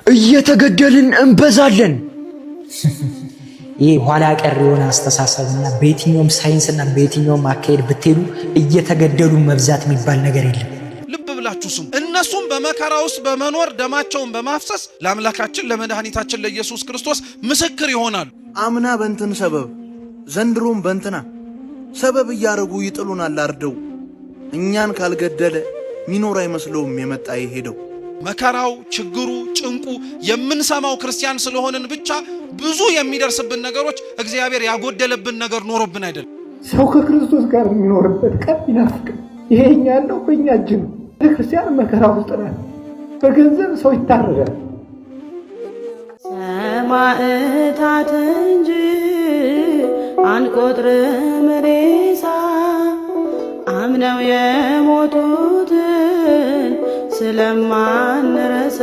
እየተገደልን እንበዛለን። ይሄ ኋላ ቀር የሆነ አስተሳሰብና በየትኛውም ሳይንስና በየትኛውም አካሄድ ብትሄዱ እየተገደሉ መብዛት የሚባል ነገር የለም። ልብ ብላችሁ ስሙ። እነሱም በመከራ ውስጥ በመኖር ደማቸውን በማፍሰስ ለአምላካችን ለመድኃኒታችን ለኢየሱስ ክርስቶስ ምስክር ይሆናሉ። አምና በእንትን ሰበብ ዘንድሮም በእንትና ሰበብ እያረጉ ይጥሉናል አርደው። እኛን ካልገደለ ሚኖር አይመስለውም የመጣ የሄደው። መከራው፣ ችግሩ፣ ጭንቁ የምንሰማው ክርስቲያን ስለሆንን ብቻ ብዙ የሚደርስብን ነገሮች እግዚአብሔር ያጎደለብን ነገር ኖሮብን አይደለም። ሰው ከክርስቶስ ጋር የሚኖርበት ቀን ይናፍቃል። ይሄኛ ያለው በእኛ እጅ ነው። ክርስቲያን መከራ ውስጥ ናት። በገንዘብ ሰው ይታረዳል። ሰማዕታት እንጂ አንቆጥርም ሬሳ አምነው የሞቱትን ስለማንረሳ።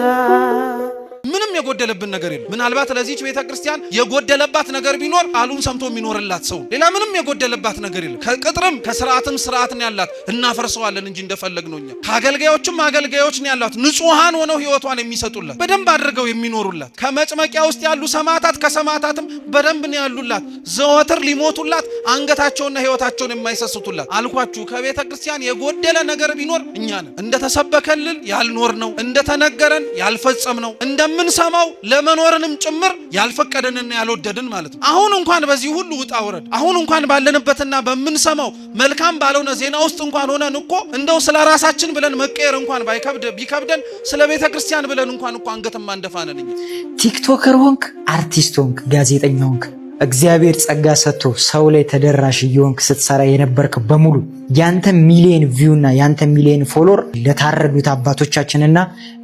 ምንም የጎደለብን ነገር የለም። ምናልባት ለዚህች ቤተክርስቲያን የጎደለባት ነገር ቢኖር ቃሉን ሰምቶ የሚኖርላት ሰው፣ ሌላ ምንም የጎደለባት ነገር የለም። ከቅጥርም ከስርዓትም ስርዓት ነው ያላት። እናፈርሰዋለን እንጂ እንደፈለግ ነው። እኛ ከአገልጋዮችም አገልጋዮች ነው ያላት። ንጹሃን ሆነው ህይወቷን የሚሰጡላት፣ በደንብ አድርገው የሚኖሩላት። ከመጭመቂያ ውስጥ ያሉ ሰማዕታት ከሰማዕታትም በደንብ ነው ያሉላት። ዘወትር ሊሞቱላት አንገታቸውና ህይወታቸውን የማይሰስቱላት። አልኳችሁ ከቤተክርስቲያን የጎደለ ነገር ቢኖር እኛ ነን። እንደተሰበከልን ያልኖር ነው፣ እንደተነገረን ያልፈጸም ነው፣ እንደምንሰማው ለመኖርንም ጭምር ያልፈቀደንና ያልወደድን ማለት ነው። አሁን እንኳን በዚህ ሁሉ ውጣ ውረድ፣ አሁን እንኳን ባለንበትና በምንሰማው መልካም ባልሆነ ዜና ውስጥ እንኳን ሆነን እኮ እንደው ስለ ራሳችን ብለን መቀየር እንኳን ቢከብደን ስለ ቤተ ክርስቲያን ብለን እንኳን እኮ አንገትም አንደፋነን። ቲክቶከር ሆንክ፣ አርቲስት ሆንክ፣ ጋዜጠኛ ሆንክ፣ እግዚአብሔር ጸጋ ሰጥቶ ሰው ላይ ተደራሽ እየሆንክ ስትሰራ የነበርክ በሙሉ ያንተ ሚሊየን ቪው እና ያንተ ሚሊየን ፎሎወር ለታረዱት አባቶቻችንና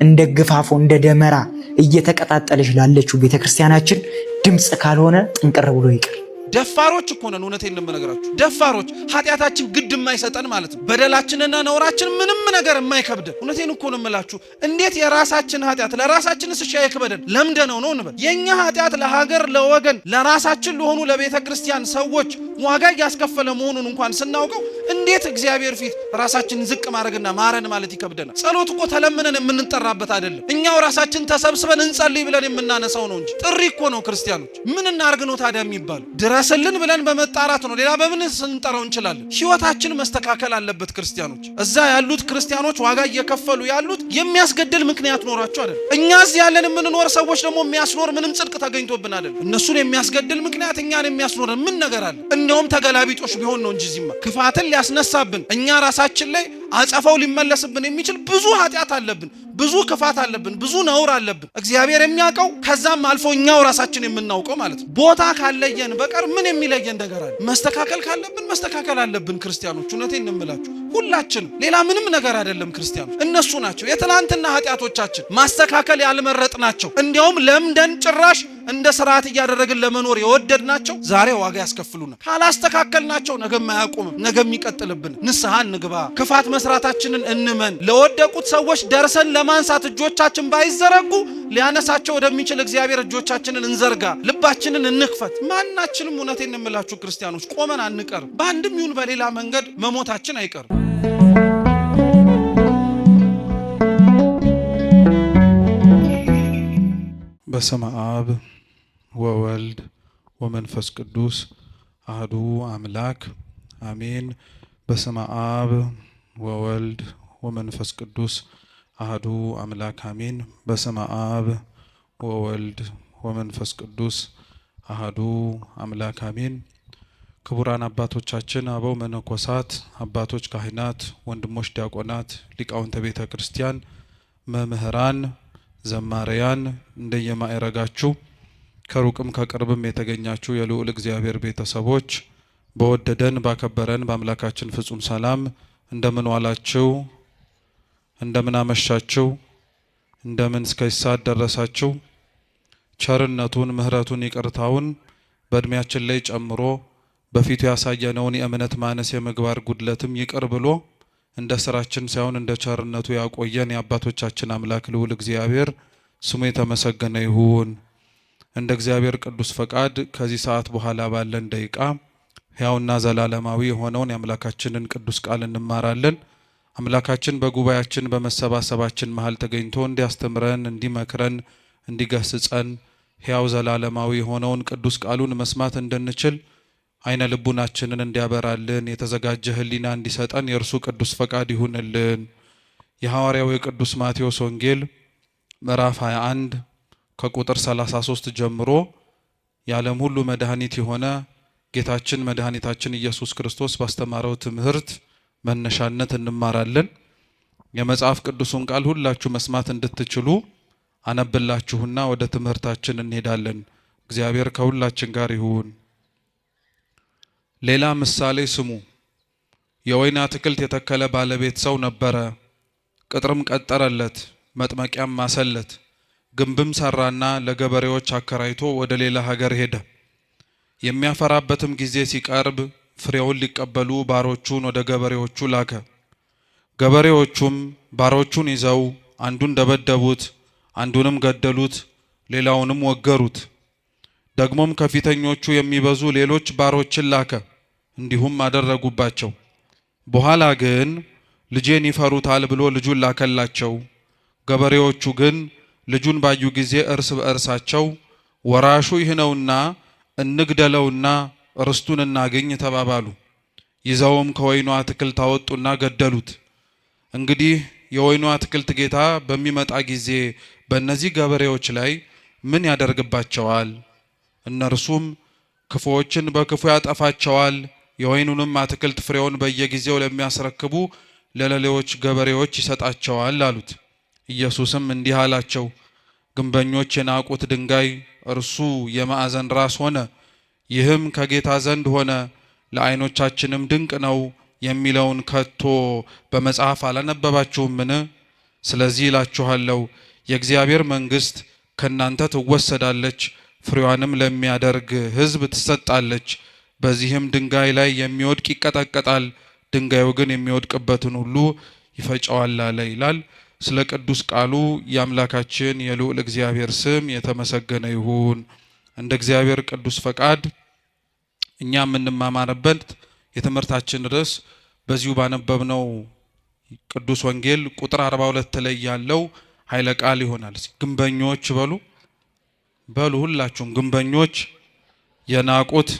እንደ ግፋፎ እንደ ደመራ እየተቀጣጠለች ላለችው ቤተክርስቲያናችን ድምጽ ካልሆነ ጥንቅር ብሎ ይቀር። ደፋሮች እኮ ነን። እውነቴን ነው የምነግራችሁ። ደፋሮች፣ ኃጢአታችን ግድ የማይሰጠን ማለት ነው። በደላችንና ነውራችን ምንም ነገር የማይከብደን። እውነቴን እኮ ነው የምላችሁ። እንዴት የራሳችን ኃጢአት ለራሳችንስ እሺ አይክበደን? ለምደነው ነው እንበል። የኛ ኃጢአት ለሀገር፣ ለወገን፣ ለራሳችን ለሆኑ ለቤተ ክርስቲያን ሰዎች ዋጋ እያስከፈለ መሆኑን እንኳን ስናውቀው እንዴት እግዚአብሔር ፊት ራሳችንን ዝቅ ማድረግና ማረን ማለት ይከብደናል? ጸሎት እኮ ተለምነን የምንጠራበት አይደለም። እኛው ራሳችን ተሰብስበን እንጸልይ ብለን የምናነሳው ነው እንጂ ጥሪ እኮ ነው። ክርስቲያኖች ምን እናርግ ነው ታዲያ የሚባለው? ድረስልን ብለን በመጣራት ነው። ሌላ በምን ስንጠራው እንችላለን? ህይወታችን መስተካከል አለበት። ክርስቲያኖች፣ እዛ ያሉት ክርስቲያኖች ዋጋ እየከፈሉ ያሉት የሚያስገድል ምክንያት ኖሯቸው አይደለም። እኛ እዚህ ያለን የምንኖር ሰዎች ደግሞ የሚያስኖር ምንም ጽድቅ ተገኝቶብን አይደለም። እነሱን የሚያስገድል ምክንያት እኛን የሚያስኖር ምን ነገር አለ? እንደውም ተገላቢጦሽ ቢሆን ነው እንጂ ዚማ ክፋትን ሊያስነሳብን እኛ ራሳችን ላይ አጸፋው ሊመለስብን የሚችል ብዙ ኃጢአት አለብን፣ ብዙ ክፋት አለብን፣ ብዙ ነውር አለብን። እግዚአብሔር የሚያውቀው ከዛም አልፎ እኛው ራሳችን የምናውቀው ማለት ነው። ቦታ ካለየን በቀር ምን የሚለየን ነገር አለ? መስተካከል ካለብን መስተካከል አለብን። ክርስቲያኖች፣ እውነቴን ነው የምላችሁ፣ ሁላችንም፣ ሌላ ምንም ነገር አይደለም። ክርስቲያኖች እነሱ ናቸው የትላንትና ኃጢአቶቻችን ማስተካከል ያልመረጥናቸው፣ እንዲያውም ለምደን ጭራሽ እንደ ስርዓት እያደረግን ለመኖር የወደድናቸው ዛሬ ዋጋ ያስከፍሉናል። ካላስተካከልናቸው ነገም አያቆምም፣ ነገም ይቀጥልብን። ንስሐ እንግባ፣ ክፋት መስራታችንን እንመን። ለወደቁት ሰዎች ደርሰን ለማንሳት እጆቻችን ባይዘረጉ ሊያነሳቸው ወደሚችል እግዚአብሔር እጆቻችንን እንዘርጋ፣ ልባችንን እንክፈት። ማናችንም እውነቴን እንምላችሁ ክርስቲያኖች ቆመን አንቀርም። በአንድም ይሁን በሌላ መንገድ መሞታችን አይቀርም። በስመ አብ ወወልድ ወመንፈስ ቅዱስ አህዱ አምላክ አሜን። በስመ አብ ወወልድ ወመንፈስ ቅዱስ አህዱ አምላክ አሜን። በስመ አብ ወወልድ ወመንፈስ ቅዱስ አህዱ አምላክ አሜን። ክቡራን አባቶቻችን፣ አበው መነኮሳት፣ አባቶች ካህናት፣ ወንድሞች ዲያቆናት፣ ሊቃውንተ ቤተ ክርስቲያን፣ መምህራን፣ ዘማሪያን፣ እንደየማዕረጋችሁ ከሩቅም ከቅርብም የተገኛችሁ የልዑል እግዚአብሔር ቤተሰቦች በወደደን ባከበረን በአምላካችን ፍጹም ሰላም እንደምን ዋላችሁ? እንደምን አመሻችሁ? እንደምን እስከዚህ ሰዓት ደረሳችሁ? ቸርነቱን፣ ምሕረቱን፣ ይቅርታውን በእድሜያችን ላይ ጨምሮ በፊቱ ያሳየነውን የእምነት ማነስ የምግባር ጉድለትም ይቅር ብሎ እንደ ስራችን ሳይሆን እንደ ቸርነቱ ያቆየን የአባቶቻችን አምላክ ልዑል እግዚአብሔር ስሙ የተመሰገነ ይሁን። እንደ እግዚአብሔር ቅዱስ ፈቃድ ከዚህ ሰዓት በኋላ ባለን ደቂቃ ሕያውና ዘላለማዊ የሆነውን የአምላካችንን ቅዱስ ቃል እንማራለን። አምላካችን በጉባኤያችን በመሰባሰባችን መሃል ተገኝቶ እንዲያስተምረን፣ እንዲመክረን፣ እንዲገስጸን ሕያው ዘላለማዊ የሆነውን ቅዱስ ቃሉን መስማት እንድንችል አይነ ልቡናችንን እንዲያበራልን የተዘጋጀ ሕሊና እንዲሰጠን የእርሱ ቅዱስ ፈቃድ ይሁንልን። የሐዋርያው የቅዱስ ማቴዎስ ወንጌል ምዕራፍ 21 ከቁጥር 33 ጀምሮ የዓለም ሁሉ መድኃኒት የሆነ ጌታችን መድኃኒታችን ኢየሱስ ክርስቶስ ባስተማረው ትምህርት መነሻነት እንማራለን። የመጽሐፍ ቅዱሱን ቃል ሁላችሁ መስማት እንድትችሉ አነብላችሁና ወደ ትምህርታችን እንሄዳለን። እግዚአብሔር ከሁላችን ጋር ይሁን። ሌላ ምሳሌ ስሙ። የወይን አትክልት የተከለ ባለቤት ሰው ነበረ። ቅጥርም ቀጠረለት፣ መጥመቂያም ማሰለት፣ ግንብም ሰራና ለገበሬዎች አከራይቶ ወደ ሌላ ሀገር ሄደ። የሚያፈራበትም ጊዜ ሲቀርብ ፍሬውን ሊቀበሉ ባሮቹን ወደ ገበሬዎቹ ላከ። ገበሬዎቹም ባሮቹን ይዘው አንዱን ደበደቡት፣ አንዱንም ገደሉት፣ ሌላውንም ወገሩት። ደግሞም ከፊተኞቹ የሚበዙ ሌሎች ባሮችን ላከ፣ እንዲሁም አደረጉባቸው። በኋላ ግን ልጄን ይፈሩታል ብሎ ልጁን ላከላቸው። ገበሬዎቹ ግን ልጁን ባዩ ጊዜ እርስ በእርሳቸው ወራሹ ይህ ነውና እንግደለውና ርስቱን እናገኝ ተባባሉ። ይዘውም ከወይኑ አትክልት አወጡና ገደሉት። እንግዲህ የወይኑ አትክልት ጌታ በሚመጣ ጊዜ በእነዚህ ገበሬዎች ላይ ምን ያደርግባቸዋል? እነርሱም ክፉዎችን በክፉ ያጠፋቸዋል፣ የወይኑንም አትክልት ፍሬውን በየጊዜው ለሚያስረክቡ ለሌሎች ገበሬዎች ይሰጣቸዋል አሉት። ኢየሱስም እንዲህ አላቸው፣ ግንበኞች የናቁት ድንጋይ እርሱ የማዕዘን ራስ ሆነ። ይህም ከጌታ ዘንድ ሆነ፣ ለዓይኖቻችንም ድንቅ ነው የሚለውን ከቶ በመጽሐፍ አላነበባችሁምን? ስለዚህ እላችኋለሁ የእግዚአብሔር መንግሥት ከእናንተ ትወሰዳለች፣ ፍሬዋንም ለሚያደርግ ሕዝብ ትሰጣለች። በዚህም ድንጋይ ላይ የሚወድቅ ይቀጠቀጣል፣ ድንጋዩ ግን የሚወድቅበትን ሁሉ ይፈጨዋል አለ ይላል። ስለ ቅዱስ ቃሉ የአምላካችን የልዑል እግዚአብሔር ስም የተመሰገነ ይሁን። እንደ እግዚአብሔር ቅዱስ ፈቃድ እኛ የምንማማርበት የትምህርታችን ርዕስ በዚሁ ባነበብነው ቅዱስ ወንጌል ቁጥር 42 ላይ ያለው ኃይለ ቃል ይሆናል። ግንበኞች በሉ ሁላችሁም፣ ግንበኞች የናቁት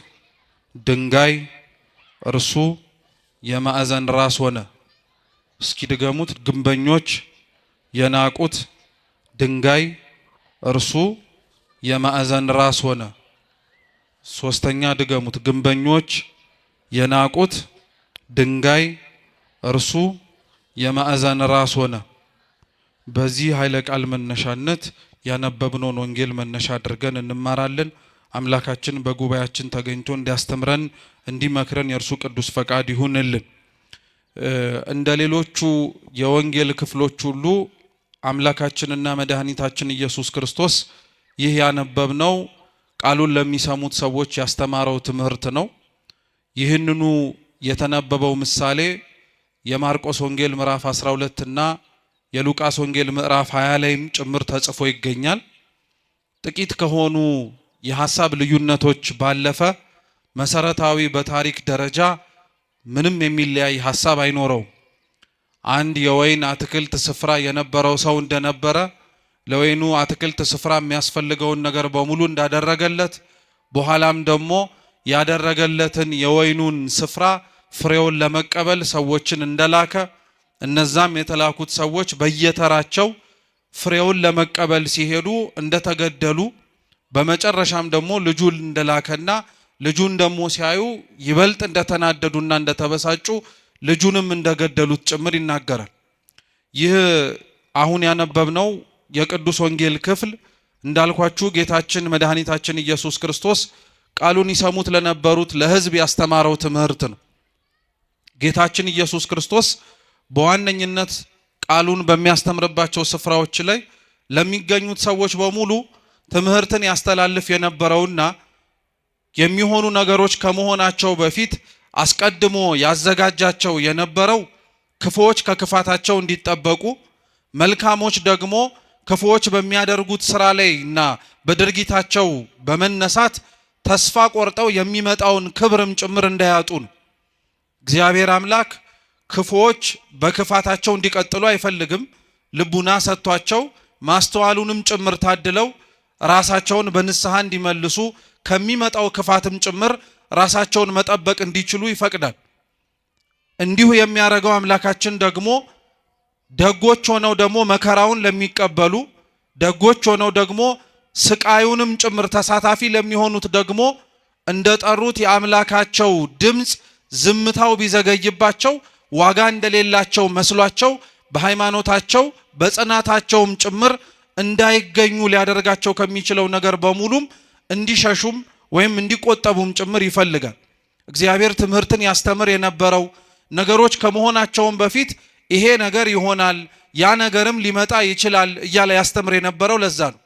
ድንጋይ እርሱ የማዕዘን ራስ ሆነ። እስኪ ድገሙት። ግንበኞች የናቁት ድንጋይ እርሱ የማዕዘን ራስ ሆነ። ሶስተኛ ድገሙት። ግንበኞች የናቁት ድንጋይ እርሱ የማዕዘን ራስ ሆነ። በዚህ ኃይለ ቃል መነሻነት ያነበብነውን ወንጌል መነሻ አድርገን እንማራለን። አምላካችን በጉባኤያችን ተገኝቶ እንዲያስተምረን እንዲመክረን የእርሱ ቅዱስ ፈቃድ ይሁንልን። እንደ ሌሎቹ የወንጌል ክፍሎች ሁሉ አምላካችንና መድኃኒታችን ኢየሱስ ክርስቶስ ይህ ያነበብነው ቃሉን ለሚሰሙት ሰዎች ያስተማረው ትምህርት ነው። ይህንኑ የተነበበው ምሳሌ የማርቆስ ወንጌል ምዕራፍ 12 እና የሉቃስ ወንጌል ምዕራፍ 20 ላይም ጭምር ተጽፎ ይገኛል። ጥቂት ከሆኑ የሐሳብ ልዩነቶች ባለፈ መሰረታዊ በታሪክ ደረጃ ምንም የሚለያይ ሐሳብ አይኖረው። አንድ የወይን አትክልት ስፍራ የነበረው ሰው እንደነበረ ለወይኑ አትክልት ስፍራ የሚያስፈልገውን ነገር በሙሉ እንዳደረገለት፣ በኋላም ደግሞ ያደረገለትን የወይኑን ስፍራ ፍሬውን ለመቀበል ሰዎችን እንደላከ፣ እነዛም የተላኩት ሰዎች በየተራቸው ፍሬውን ለመቀበል ሲሄዱ እንደተገደሉ፣ በመጨረሻም ደግሞ ልጁን እንደላከና ልጁን ደግሞ ሲያዩ ይበልጥ እንደተናደዱና እንደተበሳጩ ልጁንም እንደገደሉት ጭምር ይናገራል። ይህ አሁን ያነበብነው የቅዱስ ወንጌል ክፍል እንዳልኳችሁ ጌታችን መድኃኒታችን ኢየሱስ ክርስቶስ ቃሉን ይሰሙት ለነበሩት ለሕዝብ ያስተማረው ትምህርት ነው። ጌታችን ኢየሱስ ክርስቶስ በዋነኝነት ቃሉን በሚያስተምርባቸው ስፍራዎች ላይ ለሚገኙት ሰዎች በሙሉ ትምህርትን ያስተላልፍ የነበረውና የሚሆኑ ነገሮች ከመሆናቸው በፊት አስቀድሞ ያዘጋጃቸው የነበረው ክፉዎች ከክፋታቸው እንዲጠበቁ፣ መልካሞች ደግሞ ክፉዎች በሚያደርጉት ስራ ላይ እና በድርጊታቸው በመነሳት ተስፋ ቆርጠው የሚመጣውን ክብርም ጭምር እንዳያጡ ነው። እግዚአብሔር አምላክ ክፉዎች በክፋታቸው እንዲቀጥሉ አይፈልግም። ልቡና ሰጥቷቸው ማስተዋሉንም ጭምር ታድለው ራሳቸውን በንስሐ እንዲመልሱ ከሚመጣው ክፋትም ጭምር ራሳቸውን መጠበቅ እንዲችሉ ይፈቅዳል። እንዲሁ የሚያደርገው አምላካችን ደግሞ ደጎች ሆነው ደግሞ መከራውን ለሚቀበሉ፣ ደጎች ሆነው ደግሞ ስቃዩንም ጭምር ተሳታፊ ለሚሆኑት ደግሞ እንደጠሩት የአምላካቸው ድምፅ ዝምታው ቢዘገይባቸው ዋጋ እንደሌላቸው መስሏቸው በሃይማኖታቸው በጽናታቸውም ጭምር እንዳይገኙ ሊያደርጋቸው ከሚችለው ነገር በሙሉም እንዲሸሹም ወይም እንዲቆጠቡም ጭምር ይፈልጋል። እግዚአብሔር ትምህርትን ያስተምር የነበረው ነገሮች ከመሆናቸውም በፊት ይሄ ነገር ይሆናል፣ ያ ነገርም ሊመጣ ይችላል እያለ ያስተምር የነበረው ለዛ ነው።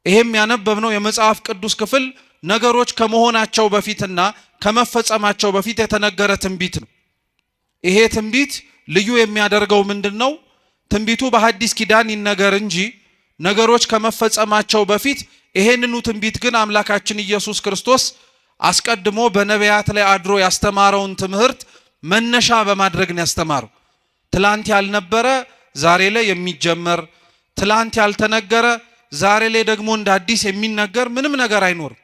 ይሄም ያነበብነው የመጽሐፍ ቅዱስ ክፍል ነገሮች ከመሆናቸው በፊትና ከመፈጸማቸው በፊት የተነገረ ትንቢት ነው። ይሄ ትንቢት ልዩ የሚያደርገው ምንድነው? ትንቢቱ በሐዲስ ኪዳን ይነገር እንጂ ነገሮች ከመፈጸማቸው በፊት ይሄንኑ ትንቢት ግን አምላካችን ኢየሱስ ክርስቶስ አስቀድሞ በነቢያት ላይ አድሮ ያስተማረውን ትምህርት መነሻ በማድረግ ነው ያስተማረው። ትላንት ያልነበረ ዛሬ ላይ የሚጀመር፣ ትላንት ያልተነገረ ዛሬ ላይ ደግሞ እንደ አዲስ የሚነገር ምንም ነገር አይኖርም።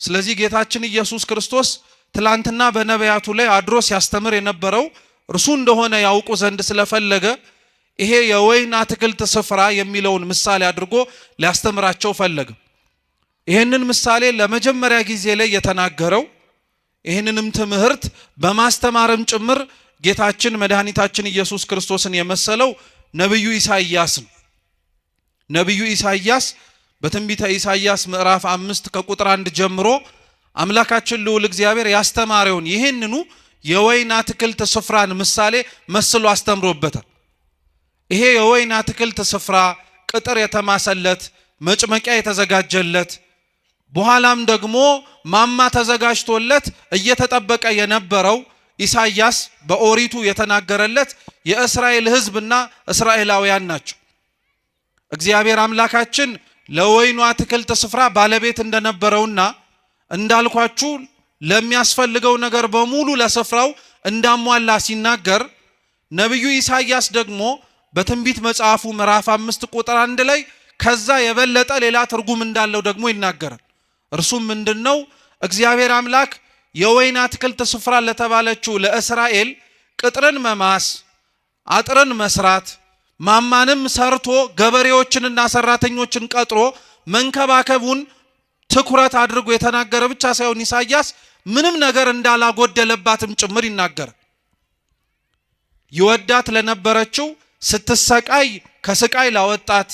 ስለዚህ ጌታችን ኢየሱስ ክርስቶስ ትላንትና በነቢያቱ ላይ አድሮ ሲያስተምር የነበረው እርሱ እንደሆነ ያውቁ ዘንድ ስለፈለገ ይሄ የወይን አትክልት ስፍራ የሚለውን ምሳሌ አድርጎ ሊያስተምራቸው ፈለገ። ይህንን ምሳሌ ለመጀመሪያ ጊዜ ላይ የተናገረው ይህንንም ትምህርት በማስተማርም ጭምር ጌታችን መድኃኒታችን ኢየሱስ ክርስቶስን የመሰለው ነቢዩ ኢሳይያስ ነው። ነቢዩ ኢሳይያስ በትንቢተ ኢሳይያስ ምዕራፍ 5 ከቁጥር 1 ጀምሮ አምላካችን ልዑል እግዚአብሔር ያስተማረውን ይህንኑ የወይን አትክልት ስፍራን ምሳሌ መስሎ አስተምሮበታል። ይሄ የወይን አትክልት ስፍራ ቅጥር የተማሰለት፣ መጭመቂያ የተዘጋጀለት፣ በኋላም ደግሞ ማማ ተዘጋጅቶለት እየተጠበቀ የነበረው ኢሳይያስ በኦሪቱ የተናገረለት የእስራኤል ሕዝብና እስራኤላውያን ናቸው። እግዚአብሔር አምላካችን ለወይኑ አትክልት ስፍራ ባለቤት እንደነበረውና እንዳልኳችሁ ለሚያስፈልገው ነገር በሙሉ ለስፍራው እንዳሟላ ሲናገር ነቢዩ ኢሳይያስ ደግሞ በትንቢት መጽሐፉ ምዕራፍ 5 ቁጥር 1 ላይ ከዛ የበለጠ ሌላ ትርጉም እንዳለው ደግሞ ይናገራል። እርሱም ምንድነው? እግዚአብሔር አምላክ የወይን አትክልት ስፍራ ለተባለችው ለእስራኤል ቅጥርን መማስ፣ አጥርን መስራት፣ ማማንም ሰርቶ ገበሬዎችንና ሰራተኞችን ቀጥሮ መንከባከቡን ትኩረት አድርጎ የተናገረ ብቻ ሳይሆን ኢሳይያስ ምንም ነገር እንዳላጎደለባትም ጭምር ይናገራል። ይወዳት ለነበረችው ስትሰቃይ ከስቃይ ላወጣት፣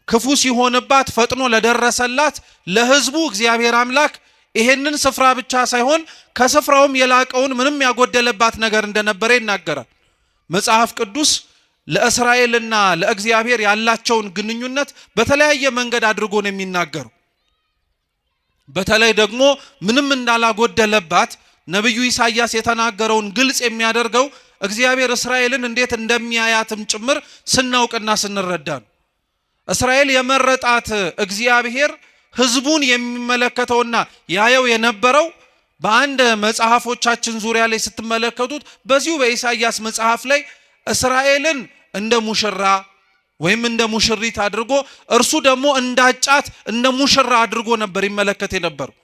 ክፉ ሲሆንባት ፈጥኖ ለደረሰላት ለሕዝቡ እግዚአብሔር አምላክ ይሄንን ስፍራ ብቻ ሳይሆን ከስፍራውም የላቀውን ምንም ያጎደለባት ነገር እንደነበረ ይናገራል። መጽሐፍ ቅዱስ ለእስራኤልና ለእግዚአብሔር ያላቸውን ግንኙነት በተለያየ መንገድ አድርጎ ነው የሚናገረው። በተለይ ደግሞ ምንም እንዳላጎደለባት ነቢዩ ኢሳይያስ የተናገረውን ግልጽ የሚያደርገው እግዚአብሔር እስራኤልን እንዴት እንደሚያያትም ጭምር ስናውቅና ስንረዳ ነው። እስራኤል የመረጣት እግዚአብሔር ሕዝቡን የሚመለከተውና ያየው የነበረው በአንድ መጽሐፎቻችን ዙሪያ ላይ ስትመለከቱት በዚሁ በኢሳይያስ መጽሐፍ ላይ እስራኤልን እንደ ሙሽራ ወይም እንደ ሙሽሪት አድርጎ እርሱ ደግሞ እንዳጫት እንደ ሙሽራ አድርጎ ነበር ይመለከት የነበረው።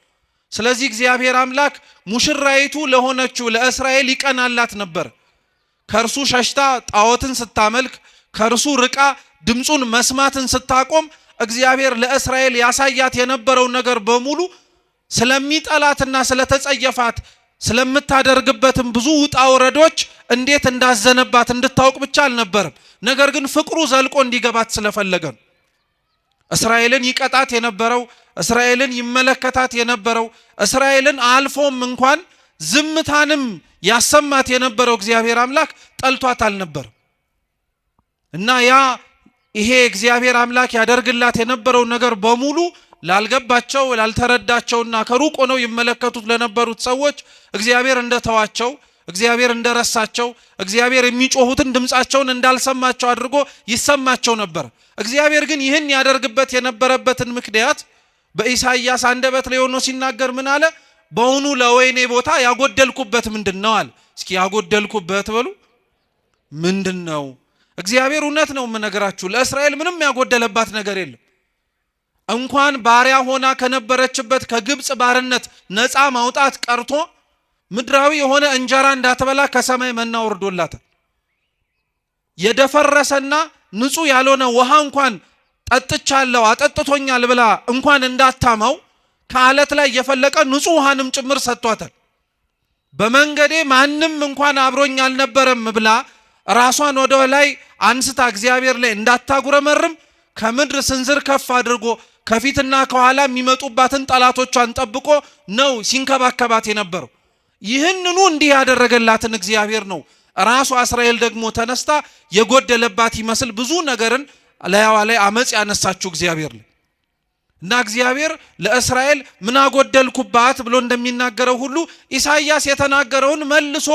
ስለዚህ እግዚአብሔር አምላክ ሙሽራይቱ ለሆነችው ለእስራኤል ይቀናላት ነበር። ከእርሱ ሸሽታ ጣዖትን ስታመልክ፣ ከእርሱ ርቃ ድምፁን መስማትን ስታቆም እግዚአብሔር ለእስራኤል ያሳያት የነበረው ነገር በሙሉ ስለሚጠላትና ስለተጸየፋት ስለምታደርግበትም ብዙ ውጣ ውረዶች እንዴት እንዳዘነባት እንድታውቅ ብቻ አልነበረም። ነገር ግን ፍቅሩ ዘልቆ እንዲገባት ስለፈለገ ነው። እስራኤልን ይቀጣት የነበረው፣ እስራኤልን ይመለከታት የነበረው፣ እስራኤልን አልፎም እንኳን ዝምታንም ያሰማት የነበረው እግዚአብሔር አምላክ ጠልቷት አልነበረም እና ይሄ እግዚአብሔር አምላክ ያደርግላት የነበረው ነገር በሙሉ ላልገባቸው ላልተረዳቸውና ከሩቅ ሆነው ይመለከቱት ለነበሩት ሰዎች እግዚአብሔር እንደተዋቸው፣ እግዚአብሔር እንደረሳቸው፣ እግዚአብሔር የሚጮሁትን ድምፃቸውን እንዳልሰማቸው አድርጎ ይሰማቸው ነበር። እግዚአብሔር ግን ይህን ያደርግበት የነበረበትን ምክንያት በኢሳይያስ አንደበት ላይ ሆኖ ሲናገር ምን አለ? በውኑ ለወይኔ ቦታ ያጎደልኩበት ምንድነው አለ። እስኪ ያጎደልኩበት በሉ ምንድነው? እግዚአብሔር እውነት ነው የምነግራችሁ፣ ለእስራኤል ምንም ያጎደለባት ነገር የለም። እንኳን ባሪያ ሆና ከነበረችበት ከግብፅ ባርነት ነፃ ማውጣት ቀርቶ ምድራዊ የሆነ እንጀራ እንዳትበላ ከሰማይ መና ወርዶላታል። የደፈረሰና ንጹህ ያልሆነ ውሃ እንኳን ጠጥቻለሁ አጠጥቶኛል ብላ እንኳን እንዳታማው ከአለት ላይ የፈለቀ ንጹህ ውሃንም ጭምር ሰጥቷታል። በመንገዴ ማንም እንኳን አብሮኝ አልነበረም ብላ ራሷን ወደ ላይ አንስታ እግዚአብሔር ላይ እንዳታጉረመርም ከምድር ስንዝር ከፍ አድርጎ ከፊትና ከኋላ የሚመጡባትን ጠላቶቿን ጠብቆ ነው ሲንከባከባት የነበረው። ይህንኑ እንዲህ ያደረገላትን እግዚአብሔር ነው ራሷ እስራኤል ደግሞ ተነስታ የጎደለባት ይመስል ብዙ ነገርን ላይዋ ላይ አመጽ ያነሳችው እግዚአብሔር ነው። እና እግዚአብሔር ለእስራኤል ምን አጎደልኩባት ብሎ እንደሚናገረው ሁሉ ኢሳይያስ የተናገረውን መልሶ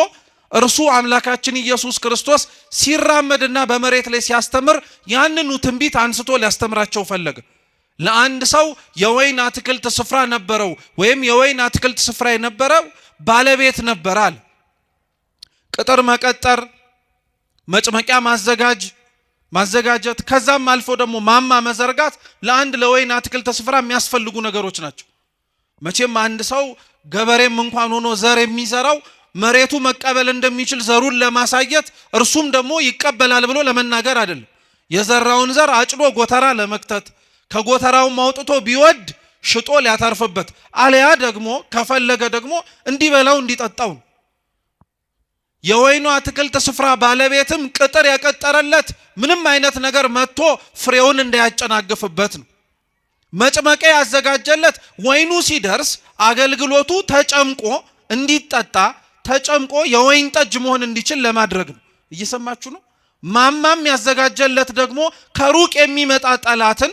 እርሱ አምላካችን ኢየሱስ ክርስቶስ ሲራመድና በመሬት ላይ ሲያስተምር ያንኑ ትንቢት አንስቶ ሊያስተምራቸው ፈለገ። ለአንድ ሰው የወይን አትክልት ስፍራ ነበረው፣ ወይም የወይን አትክልት ስፍራ የነበረው ባለቤት ነበራል። ቅጥር መቀጠር፣ መጭመቂያ ማዘጋጀት ከዛም አልፎ ደግሞ ማማ መዘርጋት ለአንድ ለወይን አትክልት ስፍራ የሚያስፈልጉ ነገሮች ናቸው። መቼም አንድ ሰው ገበሬም እንኳን ሆኖ ዘር የሚዘራው መሬቱ መቀበል እንደሚችል ዘሩን ለማሳየት እርሱም ደግሞ ይቀበላል ብሎ ለመናገር አይደለም። የዘራውን ዘር አጭዶ ጎተራ ለመክተት ከጎተራው አውጥቶ ቢወድ ሽጦ ሊያተርፍበት አለያ ደግሞ ከፈለገ ደግሞ እንዲበላው እንዲጠጣው። የወይኑ አትክልት ስፍራ ባለቤትም ቅጥር የቀጠረለት ምንም አይነት ነገር መጥቶ ፍሬውን እንዳያጨናግፍበት ነው። መጭመቂያ ያዘጋጀለት ወይኑ ሲደርስ አገልግሎቱ ተጨምቆ እንዲጠጣ ተጨምቆ የወይን ጠጅ መሆን እንዲችል ለማድረግ ነው። እየሰማችሁ ነው። ማማም ያዘጋጀለት ደግሞ ከሩቅ የሚመጣ ጠላትን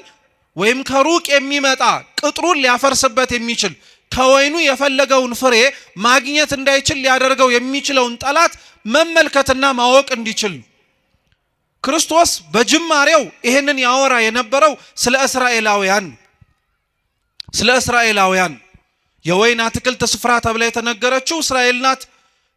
ወይም ከሩቅ የሚመጣ ቅጥሩን ሊያፈርስበት የሚችል ከወይኑ የፈለገውን ፍሬ ማግኘት እንዳይችል ሊያደርገው የሚችለውን ጠላት መመልከትና ማወቅ እንዲችል ነው። ክርስቶስ በጅማሬው ይሄንን ያወራ የነበረው ስለ እስራኤላውያን የወይን አትክልት ስፍራ ተብላ የተነገረችው እስራኤል ናት።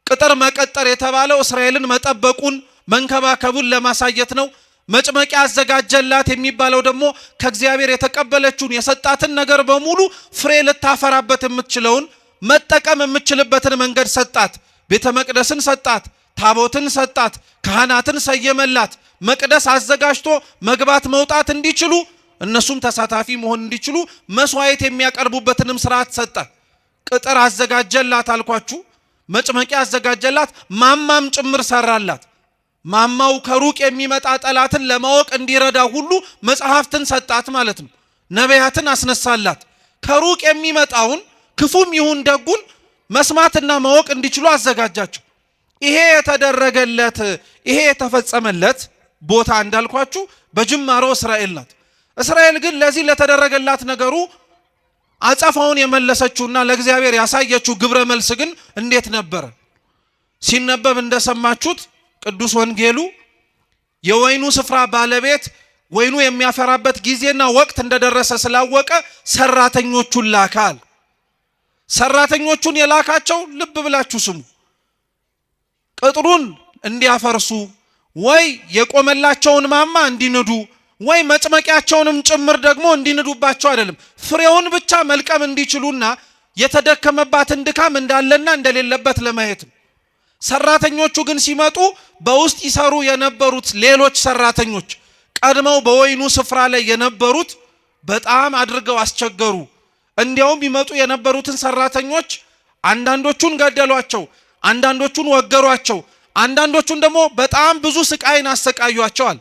ቅጥር መቀጠር የተባለው እስራኤልን መጠበቁን መንከባከቡን ለማሳየት ነው። መጭመቂያ አዘጋጀላት የሚባለው ደግሞ ከእግዚአብሔር የተቀበለችውን የሰጣትን ነገር በሙሉ ፍሬ ልታፈራበት የምትችለውን መጠቀም የምትችልበትን መንገድ ሰጣት። ቤተ መቅደስን ሰጣት፣ ታቦትን ሰጣት፣ ካህናትን ሰየመላት። መቅደስ አዘጋጅቶ መግባት መውጣት እንዲችሉ እነሱም ተሳታፊ መሆን እንዲችሉ መስዋዕት የሚያቀርቡበትንም ስርዓት ሰጠ። ቅጥር አዘጋጀላት አልኳችሁ። መጭመቂያ አዘጋጀላት፣ ማማም ጭምር ሰራላት። ማማው ከሩቅ የሚመጣ ጠላትን ለማወቅ እንዲረዳ ሁሉ መጽሐፍትን ሰጣት ማለት ነው። ነቢያትን አስነሳላት። ከሩቅ የሚመጣውን ክፉም ይሁን ደጉን መስማትና ማወቅ እንዲችሉ አዘጋጃቸው። ይሄ የተደረገለት ይሄ የተፈጸመለት ቦታ እንዳልኳችሁ በጅማሮ እስራኤል ናት። እስራኤል ግን ለዚህ ለተደረገላት ነገሩ አጸፋውን የመለሰችውና ለእግዚአብሔር ያሳየችው ግብረ መልስ ግን እንዴት ነበረ? ሲነበብ እንደሰማችሁት ቅዱስ ወንጌሉ የወይኑ ስፍራ ባለቤት ወይኑ የሚያፈራበት ጊዜና ወቅት እንደደረሰ ስላወቀ ሰራተኞቹን ላካል። ሰራተኞቹን የላካቸው ልብ ብላችሁ ስሙ፣ ቅጥሩን እንዲያፈርሱ ወይ የቆመላቸውን ማማ እንዲንዱ ወይ መጭመቂያቸውንም ጭምር ደግሞ እንዲንዱባቸው አይደለም፣ ፍሬውን ብቻ መልቀም እንዲችሉና የተደከመባትን ድካም እንዳለና እንደሌለበት ለማየት ነው። ሰራተኞቹ ግን ሲመጡ በውስጥ ይሰሩ የነበሩት ሌሎች ሰራተኞች ቀድመው በወይኑ ስፍራ ላይ የነበሩት በጣም አድርገው አስቸገሩ። እንዲያውም ይመጡ የነበሩትን ሰራተኞች አንዳንዶቹን ገደሏቸው፣ አንዳንዶቹን ወገሯቸው፣ አንዳንዶቹን ደግሞ በጣም ብዙ ስቃይን አሰቃዩአቸዋል።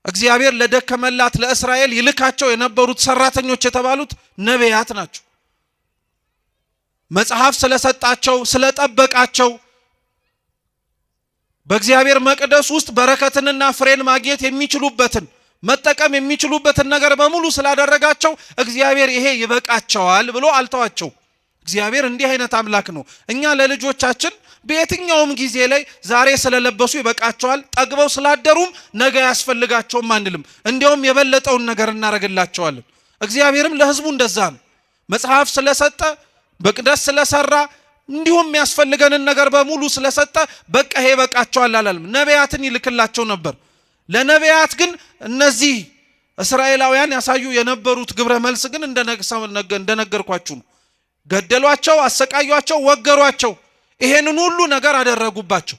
እግዚአብሔር ለደከመላት ለእስራኤል ይልካቸው የነበሩት ሰራተኞች የተባሉት ነቢያት ናቸው። መጽሐፍ ስለሰጣቸው ስለጠበቃቸው በእግዚአብሔር መቅደስ ውስጥ በረከትንና ፍሬን ማግኘት የሚችሉበትን መጠቀም የሚችሉበትን ነገር በሙሉ ስላደረጋቸው እግዚአብሔር ይሄ ይበቃቸዋል ብሎ አልተዋቸው። እግዚአብሔር እንዲህ አይነት አምላክ ነው። እኛ ለልጆቻችን በየትኛውም ጊዜ ላይ ዛሬ ስለለበሱ ይበቃቸዋል፣ ጠግበው ስላደሩም ነገ ያስፈልጋቸውም አንልም። እንዲያውም የበለጠውን ነገር እናደርግላቸዋለን። እግዚአብሔርም ለሕዝቡ እንደዛ ነው። መጽሐፍ ስለሰጠ መቅደስ ስለሰራ እንዲሁም ያስፈልገንን ነገር በሙሉ ስለሰጠ በቃ ይሄ በቃቸዋል አላለም። ነቢያትን ይልክላቸው ነበር። ለነቢያት ግን እነዚህ እስራኤላውያን ያሳዩ የነበሩት ግብረ መልስ ግን እንደነገርኳችሁ ነው። ገደሏቸው፣ አሰቃዩአቸው፣ ወገሯቸው። ይሄንን ሁሉ ነገር አደረጉባቸው።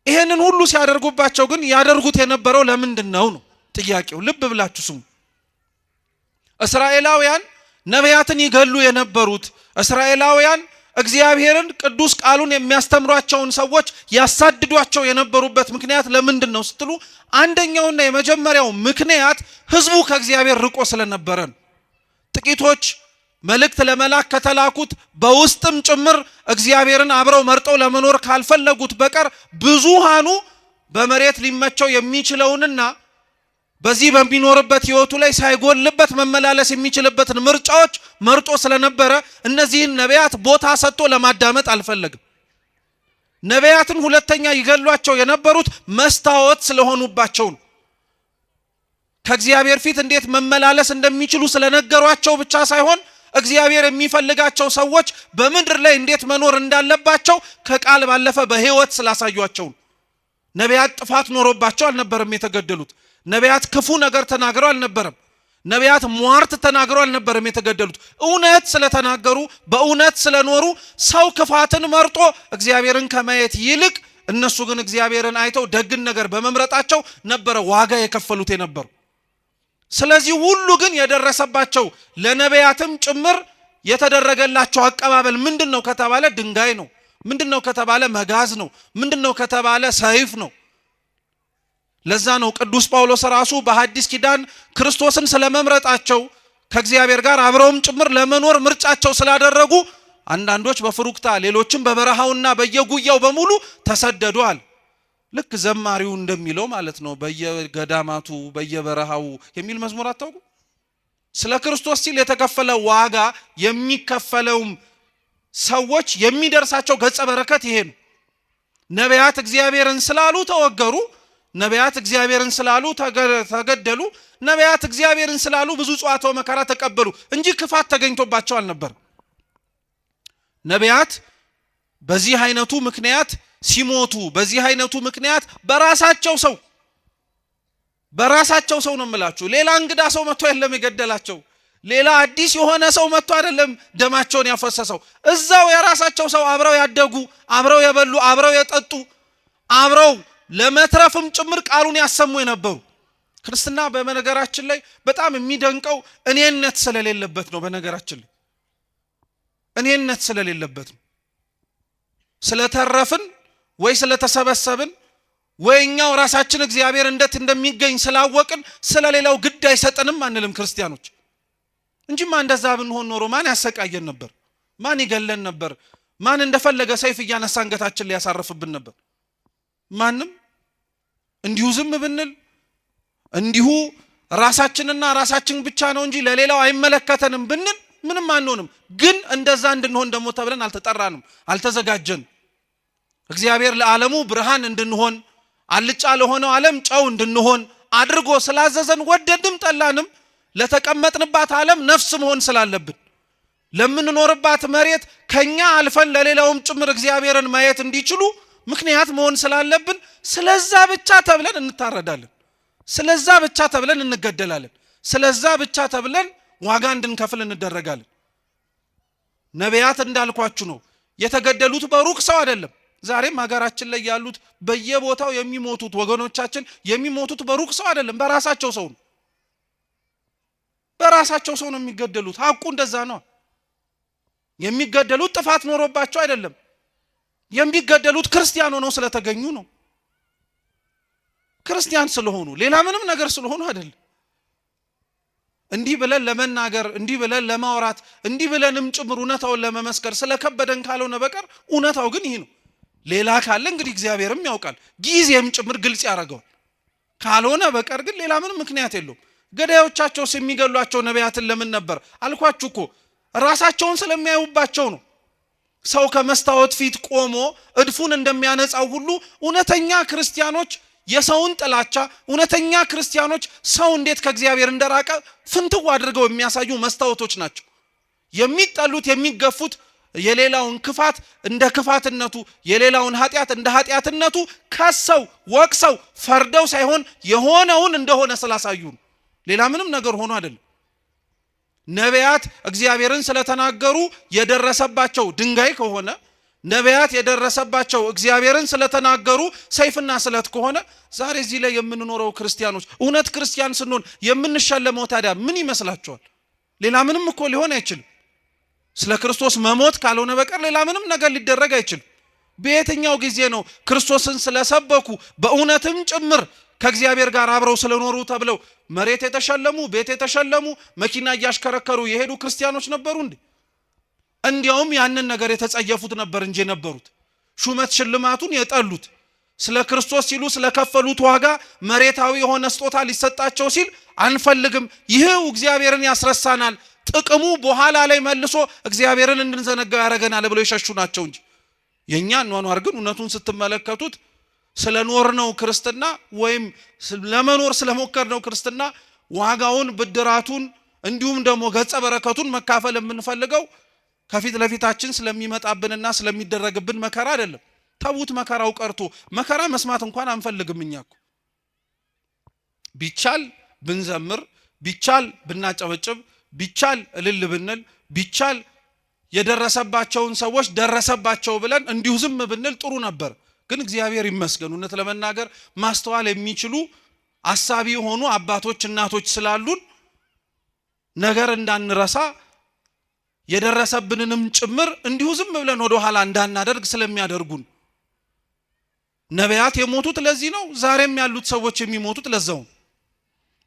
ይሄንን ሁሉ ሲያደርጉባቸው ግን ያደርጉት የነበረው ለምንድን ነው ጥያቄው። ልብ ብላችሁ ስሙ። እስራኤላውያን ነቢያትን ይገሉ የነበሩት፣ እስራኤላውያን እግዚአብሔርን ቅዱስ ቃሉን የሚያስተምሯቸውን ሰዎች ያሳድዷቸው የነበሩበት ምክንያት ለምንድን ነው ስትሉ፣ አንደኛውና የመጀመሪያው ምክንያት ህዝቡ ከእግዚአብሔር ርቆ ስለነበረ ነው። ጥቂቶች መልእክት ለመላክ ከተላኩት በውስጥም ጭምር እግዚአብሔርን አብረው መርጠው ለመኖር ካልፈለጉት በቀር ብዙሃኑ በመሬት ሊመቸው የሚችለውንና በዚህ በሚኖርበት ህይወቱ ላይ ሳይጎልበት መመላለስ የሚችልበትን ምርጫዎች መርጦ ስለነበረ እነዚህን ነቢያት ቦታ ሰጥቶ ለማዳመጥ አልፈለግም። ነቢያትን ሁለተኛ ይገሏቸው የነበሩት መስታወት ስለሆኑባቸው ነው። ከእግዚአብሔር ፊት እንዴት መመላለስ እንደሚችሉ ስለነገሯቸው ብቻ ሳይሆን እግዚአብሔር የሚፈልጋቸው ሰዎች በምድር ላይ እንዴት መኖር እንዳለባቸው ከቃል ባለፈ በህይወት ስላሳዩአቸው ነው። ነቢያት ጥፋት ኖሮባቸው አልነበረም የተገደሉት። ነቢያት ክፉ ነገር ተናግረው አልነበረም። ነቢያት ሟርት ተናግረው አልነበረም የተገደሉት። እውነት ስለተናገሩ በእውነት ስለኖሩ ሰው ክፋትን መርጦ እግዚአብሔርን ከማየት ይልቅ እነሱ ግን እግዚአብሔርን አይተው ደግን ነገር በመምረጣቸው ነበረ ዋጋ የከፈሉት የነበሩ። ስለዚህ ሁሉ ግን የደረሰባቸው ለነቢያትም ጭምር የተደረገላቸው አቀባበል ምንድነው ከተባለ ድንጋይ ነው። ምንድነው ከተባለ መጋዝ ነው። ምንድነው ከተባለ ሰይፍ ነው። ለዛ ነው ቅዱስ ጳውሎስ ራሱ በሐዲስ ኪዳን ክርስቶስን ስለመምረጣቸው ከእግዚአብሔር ጋር አብረውም ጭምር ለመኖር ምርጫቸው ስላደረጉ አንዳንዶች በፍሩክታ ሌሎችም በበረሃውና በየጉያው በሙሉ ተሰደዱአል። ልክ ዘማሪው እንደሚለው ማለት ነው። በየገዳማቱ በየበረሃው የሚል መዝሙር አታውቁ? ስለ ክርስቶስ ሲል የተከፈለ ዋጋ የሚከፈለውም ሰዎች የሚደርሳቸው ገጸ በረከት ይሄ ነው። ነቢያት እግዚአብሔርን ስላሉ ተወገሩ። ነቢያት እግዚአብሔርን ስላሉ ተገደሉ። ነቢያት እግዚአብሔርን ስላሉ ብዙ ጸዋትወ መከራ ተቀበሉ እንጂ ክፋት ተገኝቶባቸው አልነበረም። ነቢያት በዚህ አይነቱ ምክንያት ሲሞቱ፣ በዚህ አይነቱ ምክንያት በራሳቸው ሰው ነው የምላችሁ። ሌላ እንግዳ ሰው መጥቶ አይደለም የገደላቸው። ሌላ አዲስ የሆነ ሰው መጥቶ አይደለም ደማቸውን ያፈሰሰው። እዛው የራሳቸው ሰው አብረው ያደጉ፣ አብረው የበሉ፣ አብረው የጠጡ፣ አብረው ለመትረፍም ጭምር ቃሉን ያሰሙ የነበሩ። ክርስትና በነገራችን ላይ በጣም የሚደንቀው እኔነት ስለሌለበት ነው። በነገራችን ላይ እኔነት ስለሌለበት ነው። ስለተረፍን ወይ ስለተሰበሰብን ወይኛው ራሳችን እግዚአብሔር እንዴት እንደሚገኝ ስላወቅን ስለሌላው ግድ አይሰጠንም አንልም ክርስቲያኖች። እንጂማ እንደዛ ብንሆን ኖሮ ማን ያሰቃየን ነበር? ማን ይገለን ነበር? ማን እንደፈለገ ሰይፍ እያነሳ አንገታችን ላይ ያሳርፍብን ነበር? ማንም። እንዲሁ ዝም ብንል እንዲሁ ራሳችንና ራሳችን ብቻ ነው እንጂ ለሌላው አይመለከተንም ብንል ምንም አንሆንም። ግን እንደዛ እንድንሆን ደግሞ ተብለን አልተጠራንም፣ አልተዘጋጀንም። እግዚአብሔር ለዓለሙ ብርሃን እንድንሆን አልጫ ለሆነው ዓለም ጨው እንድንሆን አድርጎ ስላዘዘን ወደድንም ጠላንም ለተቀመጥንባት ዓለም ነፍስ መሆን ስላለብን ለምንኖርባት መሬት ከኛ አልፈን ለሌላውም ጭምር እግዚአብሔርን ማየት እንዲችሉ ምክንያት መሆን ስላለብን ስለዛ ብቻ ተብለን እንታረዳለን። ስለዛ ብቻ ተብለን እንገደላለን። ስለዛ ብቻ ተብለን ዋጋ እንድንከፍል እንደረጋለን። ነቢያት እንዳልኳችሁ ነው የተገደሉት በሩቅ ሰው አይደለም። ዛሬም ሀገራችን ላይ ያሉት በየቦታው የሚሞቱት ወገኖቻችን የሚሞቱት በሩቅ ሰው አይደለም፣ በራሳቸው ሰው ነው። በራሳቸው ሰው ነው የሚገደሉት። ሐቁ እንደዛ ነው። የሚገደሉት ጥፋት ኖሮባቸው አይደለም። የሚገደሉት ክርስቲያን ሆነው ስለተገኙ ነው። ክርስቲያን ስለሆኑ ሌላ ምንም ነገር ስለሆኑ አይደለም። እንዲህ ብለን ለመናገር እንዲህ ብለን ለማውራት እንዲህ ብለንም ጭምር እውነታውን ለመመስከር ስለከበደን ካልሆነ በቀር እውነታው ግን ይሄ ነው። ሌላ ካለ እንግዲህ እግዚአብሔርም ያውቃል፣ ጊዜም ጭምር ግልጽ ያደርገዋል። ካልሆነ በቀር ግን ሌላ ምንም ምክንያት የለውም። ገዳዮቻቸው የሚገሏቸው ነቢያትን ለምን ነበር አልኳችሁ እኮ ራሳቸውን ስለሚያዩባቸው ነው። ሰው ከመስታወት ፊት ቆሞ እድፉን እንደሚያነጻው ሁሉ እውነተኛ ክርስቲያኖች የሰውን ጥላቻ፣ እውነተኛ ክርስቲያኖች ሰው እንዴት ከእግዚአብሔር እንደራቀ ፍንትው አድርገው የሚያሳዩ መስታወቶች ናቸው። የሚጠሉት የሚገፉት የሌላውን ክፋት እንደ ክፋትነቱ የሌላውን ኃጢአት እንደ ኃጢአትነቱ ከሰው ወቅሰው ፈርደው ሳይሆን የሆነውን እንደሆነ ስላሳዩ ሌላ ምንም ነገር ሆኖ አይደለም። ነቢያት እግዚአብሔርን ስለተናገሩ የደረሰባቸው ድንጋይ ከሆነ ነቢያት የደረሰባቸው እግዚአብሔርን ስለተናገሩ ሰይፍና ስለት ከሆነ ዛሬ እዚህ ላይ የምንኖረው ክርስቲያኖች እውነት ክርስቲያን ስንሆን የምንሸለመው ታዲያ ምን ይመስላችኋል? ሌላ ምንም እኮ ሊሆን አይችልም። ስለ ክርስቶስ መሞት ካልሆነ በቀር ሌላ ምንም ነገር ሊደረግ አይችልም። በየትኛው ጊዜ ነው ክርስቶስን ስለሰበኩ በእውነትም ጭምር ከእግዚአብሔር ጋር አብረው ስለኖሩ ተብለው መሬት የተሸለሙ ቤት የተሸለሙ መኪና እያሽከረከሩ የሄዱ ክርስቲያኖች ነበሩ እንዴ? እንዲያውም ያንን ነገር የተጸየፉት ነበር እንጂ ነበሩት ሹመት ሽልማቱን የጠሉት ስለ ክርስቶስ ሲሉ ስለከፈሉት ዋጋ መሬታዊ የሆነ ስጦታ ሊሰጣቸው ሲል አንፈልግም፣ ይሄው እግዚአብሔርን ያስረሳናል፣ ጥቅሙ በኋላ ላይ መልሶ እግዚአብሔርን እንድንዘነጋው ያደርገናል ብለው የሸሹ ናቸው እንጂ የኛ ኗኗር ግን እውነቱን ስትመለከቱት ስለኖርነው ክርስትና ወይም ለመኖር ስለሞከርነው ክርስትና ዋጋውን ብድራቱን እንዲሁም ደግሞ ገጸ በረከቱን መካፈል የምንፈልገው ከፊት ለፊታችን ስለሚመጣብንና ስለሚደረግብን መከራ አይደለም። ተውት፣ መከራው ቀርቶ መከራ መስማት እንኳን አንፈልግም። እኛኮ ቢቻል ብንዘምር፣ ቢቻል ብናጨበጭብ፣ ቢቻል እልል ብንል፣ ቢቻል የደረሰባቸውን ሰዎች ደረሰባቸው ብለን እንዲሁ ዝም ብንል ጥሩ ነበር። ግን እግዚአብሔር ይመስገን እውነት ለመናገር ማስተዋል የሚችሉ አሳቢ የሆኑ አባቶች እናቶች ስላሉን ነገር እንዳንረሳ የደረሰብንንም ጭምር እንዲሁ ዝም ብለን ወደ ኋላ እንዳናደርግ ስለሚያደርጉን ነቢያት የሞቱት ለዚህ ነው። ዛሬም ያሉት ሰዎች የሚሞቱት ለዛው።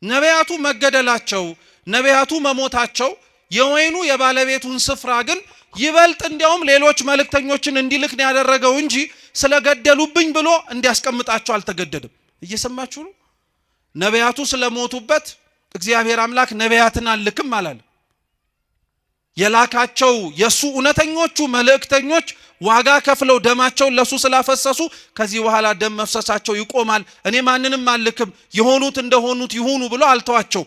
ነቢያቱ መገደላቸው ነቢያቱ መሞታቸው የወይኑ የባለቤቱን ስፍራ ግን ይበልጥ እንዲያውም ሌሎች መልእክተኞችን እንዲልክ ነው ያደረገው እንጂ ስለገደሉብኝ ብሎ እንዲያስቀምጣቸው አልተገደደም። እየሰማችሁ ነው? ነቢያቱ ስለሞቱበት እግዚአብሔር አምላክ ነቢያትን አልክም አላለም። የላካቸው የሱ እውነተኞቹ መልእክተኞች ዋጋ ከፍለው ደማቸውን ለሱ ስላፈሰሱ ከዚህ በኋላ ደም መፍሰሳቸው ይቆማል፣ እኔ ማንንም አልክም፣ የሆኑት እንደሆኑት ይሁኑ ብሎ አልተዋቸው።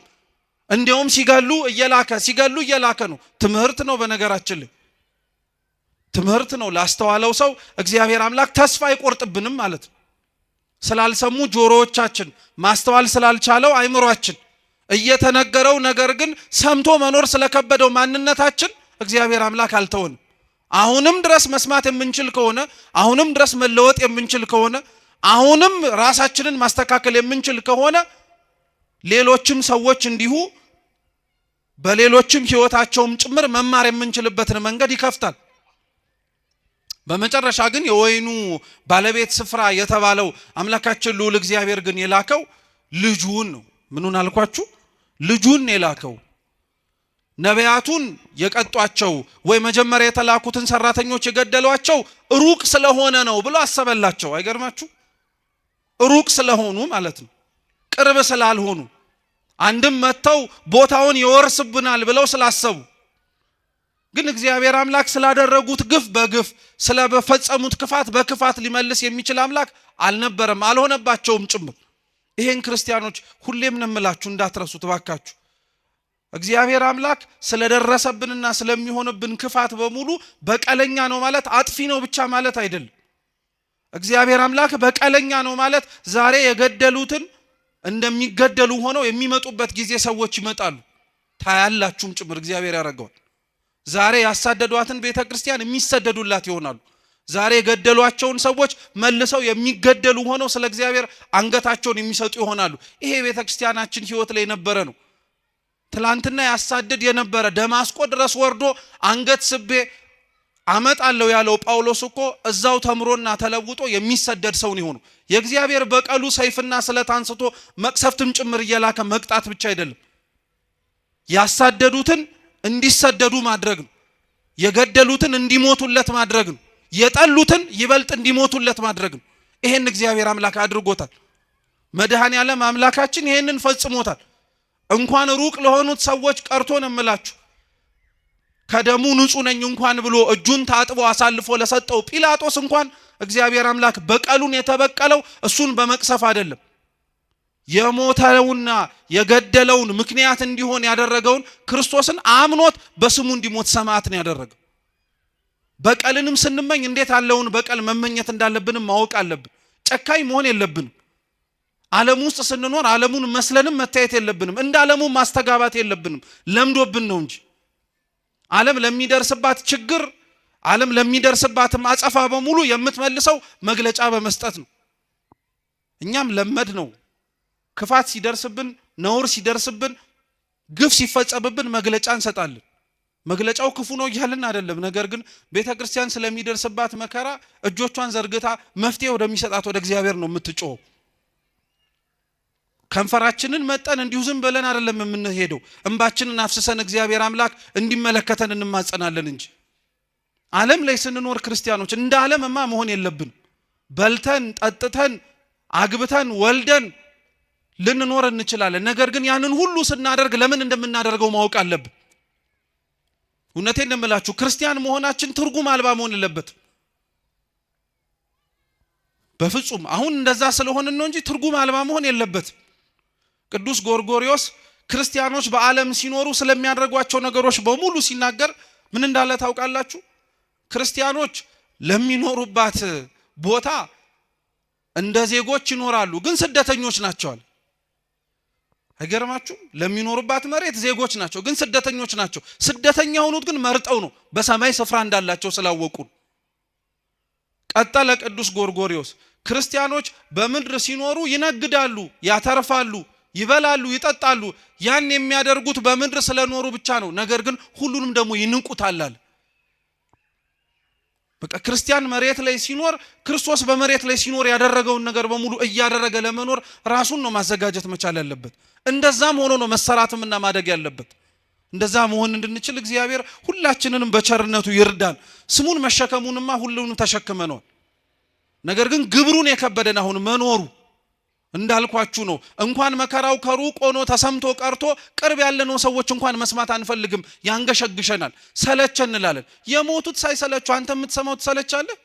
እንዲያውም ሲገሉ እየላከ ነው። ትምህርት ነው። በነገራችን ላይ ትምህርት ነው። ላስተዋለው ሰው እግዚአብሔር አምላክ ተስፋ አይቆርጥብንም ማለት ነው። ስላልሰሙ ጆሮዎቻችን፣ ማስተዋል ስላልቻለው አይምሯችን እየተነገረው ነገር ግን ሰምቶ መኖር ስለከበደው ማንነታችን እግዚአብሔር አምላክ አልተወንም። አሁንም ድረስ መስማት የምንችል ከሆነ አሁንም ድረስ መለወጥ የምንችል ከሆነ አሁንም ራሳችንን ማስተካከል የምንችል ከሆነ ሌሎችም ሰዎች እንዲሁ በሌሎችም ሕይወታቸውም ጭምር መማር የምንችልበትን መንገድ ይከፍታል። በመጨረሻ ግን የወይኑ ባለቤት ስፍራ የተባለው አምላካችን ልዑል እግዚአብሔር ግን የላከው ልጁን ነው። ምኑን አልኳችሁ? ልጁን የላከው። ነቢያቱን የቀጧቸው ወይ መጀመሪያ የተላኩትን ሰራተኞች የገደሏቸው ሩቅ ስለሆነ ነው ብሎ አሰበላቸው። አይገርማችሁ? ሩቅ ስለሆኑ ማለት ነው፣ ቅርብ ስላልሆኑ አንድም መተው ቦታውን ይወርስብናል ብለው ስላሰቡ። ግን እግዚአብሔር አምላክ ስላደረጉት ግፍ በግፍ ስለፈጸሙት ክፋት በክፋት ሊመልስ የሚችል አምላክ አልነበረም፣ አልሆነባቸውም ጭምር። ይሄን ክርስቲያኖች ሁሌም እንምላችሁ እንዳትረሱት ባካችሁ። እግዚአብሔር አምላክ ስለደረሰብንና ስለሚሆንብን ክፋት በሙሉ በቀለኛ ነው ማለት አጥፊ ነው ብቻ ማለት አይደለም። እግዚአብሔር አምላክ በቀለኛ ነው ማለት ዛሬ የገደሉትን እንደሚገደሉ ሆነው የሚመጡበት ጊዜ ሰዎች ይመጣሉ። ታያላችሁም ጭምር እግዚአብሔር ያደርገዋል። ዛሬ ያሳደዷትን ቤተክርስቲያን የሚሰደዱላት ይሆናሉ። ዛሬ የገደሏቸውን ሰዎች መልሰው የሚገደሉ ሆነው ስለ እግዚአብሔር አንገታቸውን የሚሰጡ ይሆናሉ። ይሄ ቤተክርስቲያናችን ሕይወት ላይ የነበረ ነው። ትላንትና ያሳድድ የነበረ ደማስቆ ድረስ ወርዶ አንገት ስቤ አመጣለሁ ያለው ጳውሎስ እኮ እዛው ተምሮና ተለውጦ የሚሰደድ ሰው ነው የሆነው። የእግዚአብሔር በቀሉ ሰይፍና ስለት አንስቶ መቅሰፍትም ጭምር እየላከ መቅጣት ብቻ አይደለም፣ ያሳደዱትን እንዲሰደዱ ማድረግ ነው። የገደሉትን እንዲሞቱለት ማድረግ ነው። የጠሉትን ይበልጥ እንዲሞቱለት ማድረግ ነው። ይሄን እግዚአብሔር አምላክ አድርጎታል። መድኃኔዓለም አምላካችን ይሄንን ፈጽሞታል። እንኳን ሩቅ ለሆኑት ሰዎች ቀርቶ ነው የምላችሁ፣ ከደሙ ንጹህ ነኝ እንኳን ብሎ እጁን ታጥቦ አሳልፎ ለሰጠው ጲላጦስ እንኳን እግዚአብሔር አምላክ በቀሉን የተበቀለው እሱን በመቅሰፍ አይደለም፣ የሞተውና የገደለውን ምክንያት እንዲሆን ያደረገውን ክርስቶስን አምኖት በስሙ እንዲሞት ሰማዕት ነው ያደረገው። በቀልንም ስንመኝ እንዴት ያለውን በቀል መመኘት እንዳለብንም ማወቅ አለብን። ጨካኝ መሆን የለብንም። ዓለም ውስጥ ስንኖር ዓለሙን መስለንም መታየት የለብንም። እንደ ዓለሙ ማስተጋባት የለብንም። ለምዶብን ነው እንጂ ዓለም ለሚደርስባት ችግር ዓለም ለሚደርስባትም አጸፋ በሙሉ የምትመልሰው መግለጫ በመስጠት ነው። እኛም ለመድ ነው። ክፋት ሲደርስብን፣ ነውር ሲደርስብን፣ ግፍ ሲፈጸምብን መግለጫ እንሰጣለን። መግለጫው ክፉ ነው እያልን አይደለም። ነገር ግን ቤተክርስቲያን ስለሚደርስባት መከራ እጆቿን ዘርግታ መፍትሄ ወደሚሰጣት ወደ እግዚአብሔር ነው የምትጮኸው። ከንፈራችንን መጠን እንዲሁ ዝም ብለን አይደለም የምንሄደው። እንባችንን አፍስሰን እግዚአብሔር አምላክ እንዲመለከተን እንማጸናለን እንጂ ዓለም ላይ ስንኖር ክርስቲያኖች እንደ ዓለምማ መሆን የለብን። በልተን ጠጥተን አግብተን ወልደን ልንኖር እንችላለን። ነገር ግን ያንን ሁሉ ስናደርግ ለምን እንደምናደርገው ማወቅ አለብን። እውነቴን እንደምላችሁ ክርስቲያን መሆናችን ትርጉም አልባ መሆን የለበትም በፍጹም። አሁን እንደዛ ስለሆነ ነው እንጂ ትርጉም አልባ መሆን የለበትም። ቅዱስ ጎርጎርዮስ ክርስቲያኖች በዓለም ሲኖሩ ስለሚያደርጓቸው ነገሮች በሙሉ ሲናገር ምን እንዳለ ታውቃላችሁ? ክርስቲያኖች ለሚኖሩባት ቦታ እንደ ዜጎች ይኖራሉ፣ ግን ስደተኞች ናቸው። አይገርማችሁ? ለሚኖሩባት መሬት ዜጎች ናቸው፣ ግን ስደተኞች ናቸው። ስደተኛ ሆኑት ግን መርጠው ነው፣ በሰማይ ስፍራ እንዳላቸው ስላወቁ። ቀጠለ ቅዱስ ጎርጎርዮስ ክርስቲያኖች በምድር ሲኖሩ ይነግዳሉ፣ ያተርፋሉ፣ ይበላሉ፣ ይጠጣሉ። ያን የሚያደርጉት በምድር ስለኖሩ ብቻ ነው። ነገር ግን ሁሉንም ደግሞ ይንቁታል። በቃ ክርስቲያን መሬት ላይ ሲኖር ክርስቶስ በመሬት ላይ ሲኖር ያደረገውን ነገር በሙሉ እያደረገ ለመኖር ራሱን ነው ማዘጋጀት መቻል ያለበት። እንደዛም ሆኖ ነው መሰራትምና ማደግ ያለበት። እንደዛ መሆን እንድንችል እግዚአብሔር ሁላችንንም በቸርነቱ ይርዳን። ስሙን መሸከሙንማ ሁሉንም ተሸክመናል። ነገር ግን ግብሩን የከበደን አሁን መኖሩ እንዳልኳችሁ ነው። እንኳን መከራው ከሩቅ ሆኖ ተሰምቶ ቀርቶ ቅርብ ያለነው ሰዎች እንኳን መስማት አንፈልግም፣ ያንገሸግሸናል፣ ሰለቸን እንላለን። የሞቱት ሳይሰለቹ አንተ የምትሰማው ትሰለቻለህ?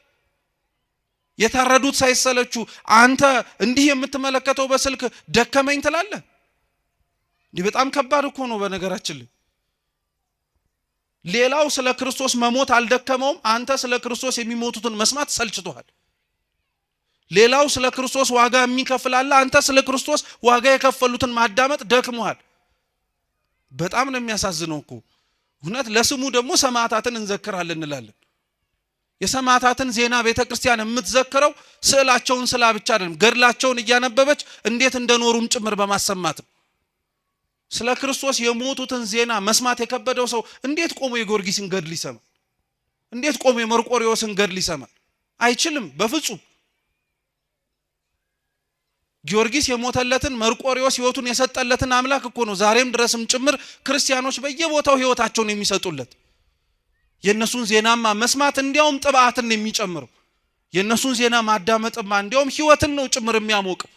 የታረዱት ሳይሰለቹ አንተ እንዲህ የምትመለከተው በስልክ ደከመኝ ትላለህ? እንዲህ በጣም ከባድ እኮ ነው። በነገራችን ላይ ሌላው ስለ ክርስቶስ መሞት አልደከመውም፣ አንተ ስለ ክርስቶስ የሚሞቱትን መስማት ሰልችቶሃል። ሌላው ስለ ክርስቶስ ዋጋ የሚከፍል አለ፣ አንተ ስለ ክርስቶስ ዋጋ የከፈሉትን ማዳመጥ ደክሞሃል። በጣም ነው የሚያሳዝነው እኮ እውነት። ለስሙ ደግሞ ሰማዕታትን እንዘክራለን እንላለን። የሰማዕታትን ዜና ቤተክርስቲያን የምትዘክረው ስዕላቸውን ስላ ብቻ አይደለም፣ ገድላቸውን እያነበበች እንዴት እንደኖሩም ጭምር በማሰማት። ስለ ክርስቶስ የሞቱትን ዜና መስማት የከበደው ሰው እንዴት ቆሞ የጊዮርጊስን ገድል ይሰማል? እንዴት ቆሞ የመርቆሪዎስን ገድል ይሰማል? አይችልም በፍጹም። ጊዮርጊስ የሞተለትን መርቆሪዎስ ሕይወቱን የሰጠለትን አምላክ እኮ ነው ዛሬም ድረስም ጭምር ክርስቲያኖች በየቦታው ሕይወታቸውን የሚሰጡለት። የነሱን ዜናማ መስማት እንዲያውም ጥብዓትን የሚጨምረው፣ የነሱን ዜና ማዳመጥማ እንዲያውም ሕይወትን ነው ጭምር የሚያሞቀው።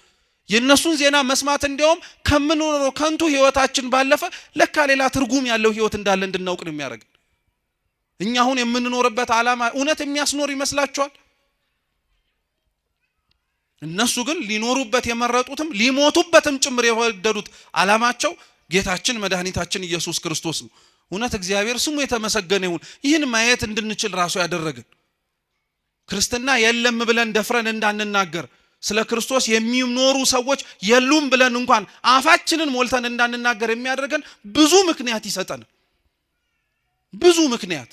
የነሱን ዜና መስማት እንዲያውም ከምንኖረው ከንቱ ሕይወታችን ባለፈ ለካ ሌላ ትርጉም ያለው ሕይወት እንዳለ እንድናውቅ ነው የሚያደርገን። እኛ አሁን የምንኖርበት ዓላማ እውነት የሚያስኖር ይመስላችኋል? እነሱ ግን ሊኖሩበት የመረጡትም ሊሞቱበትም ጭምር የወደዱት ዓላማቸው ጌታችን መድኃኒታችን ኢየሱስ ክርስቶስ ነው። እውነት እግዚአብሔር ስሙ የተመሰገነ ይሁን። ይህን ማየት እንድንችል ራሱ ያደረገን ክርስትና የለም ብለን ደፍረን እንዳንናገር፣ ስለ ክርስቶስ የሚኖሩ ሰዎች የሉም ብለን እንኳን አፋችንን ሞልተን እንዳንናገር የሚያደርገን ብዙ ምክንያት ይሰጠናል። ብዙ ምክንያት።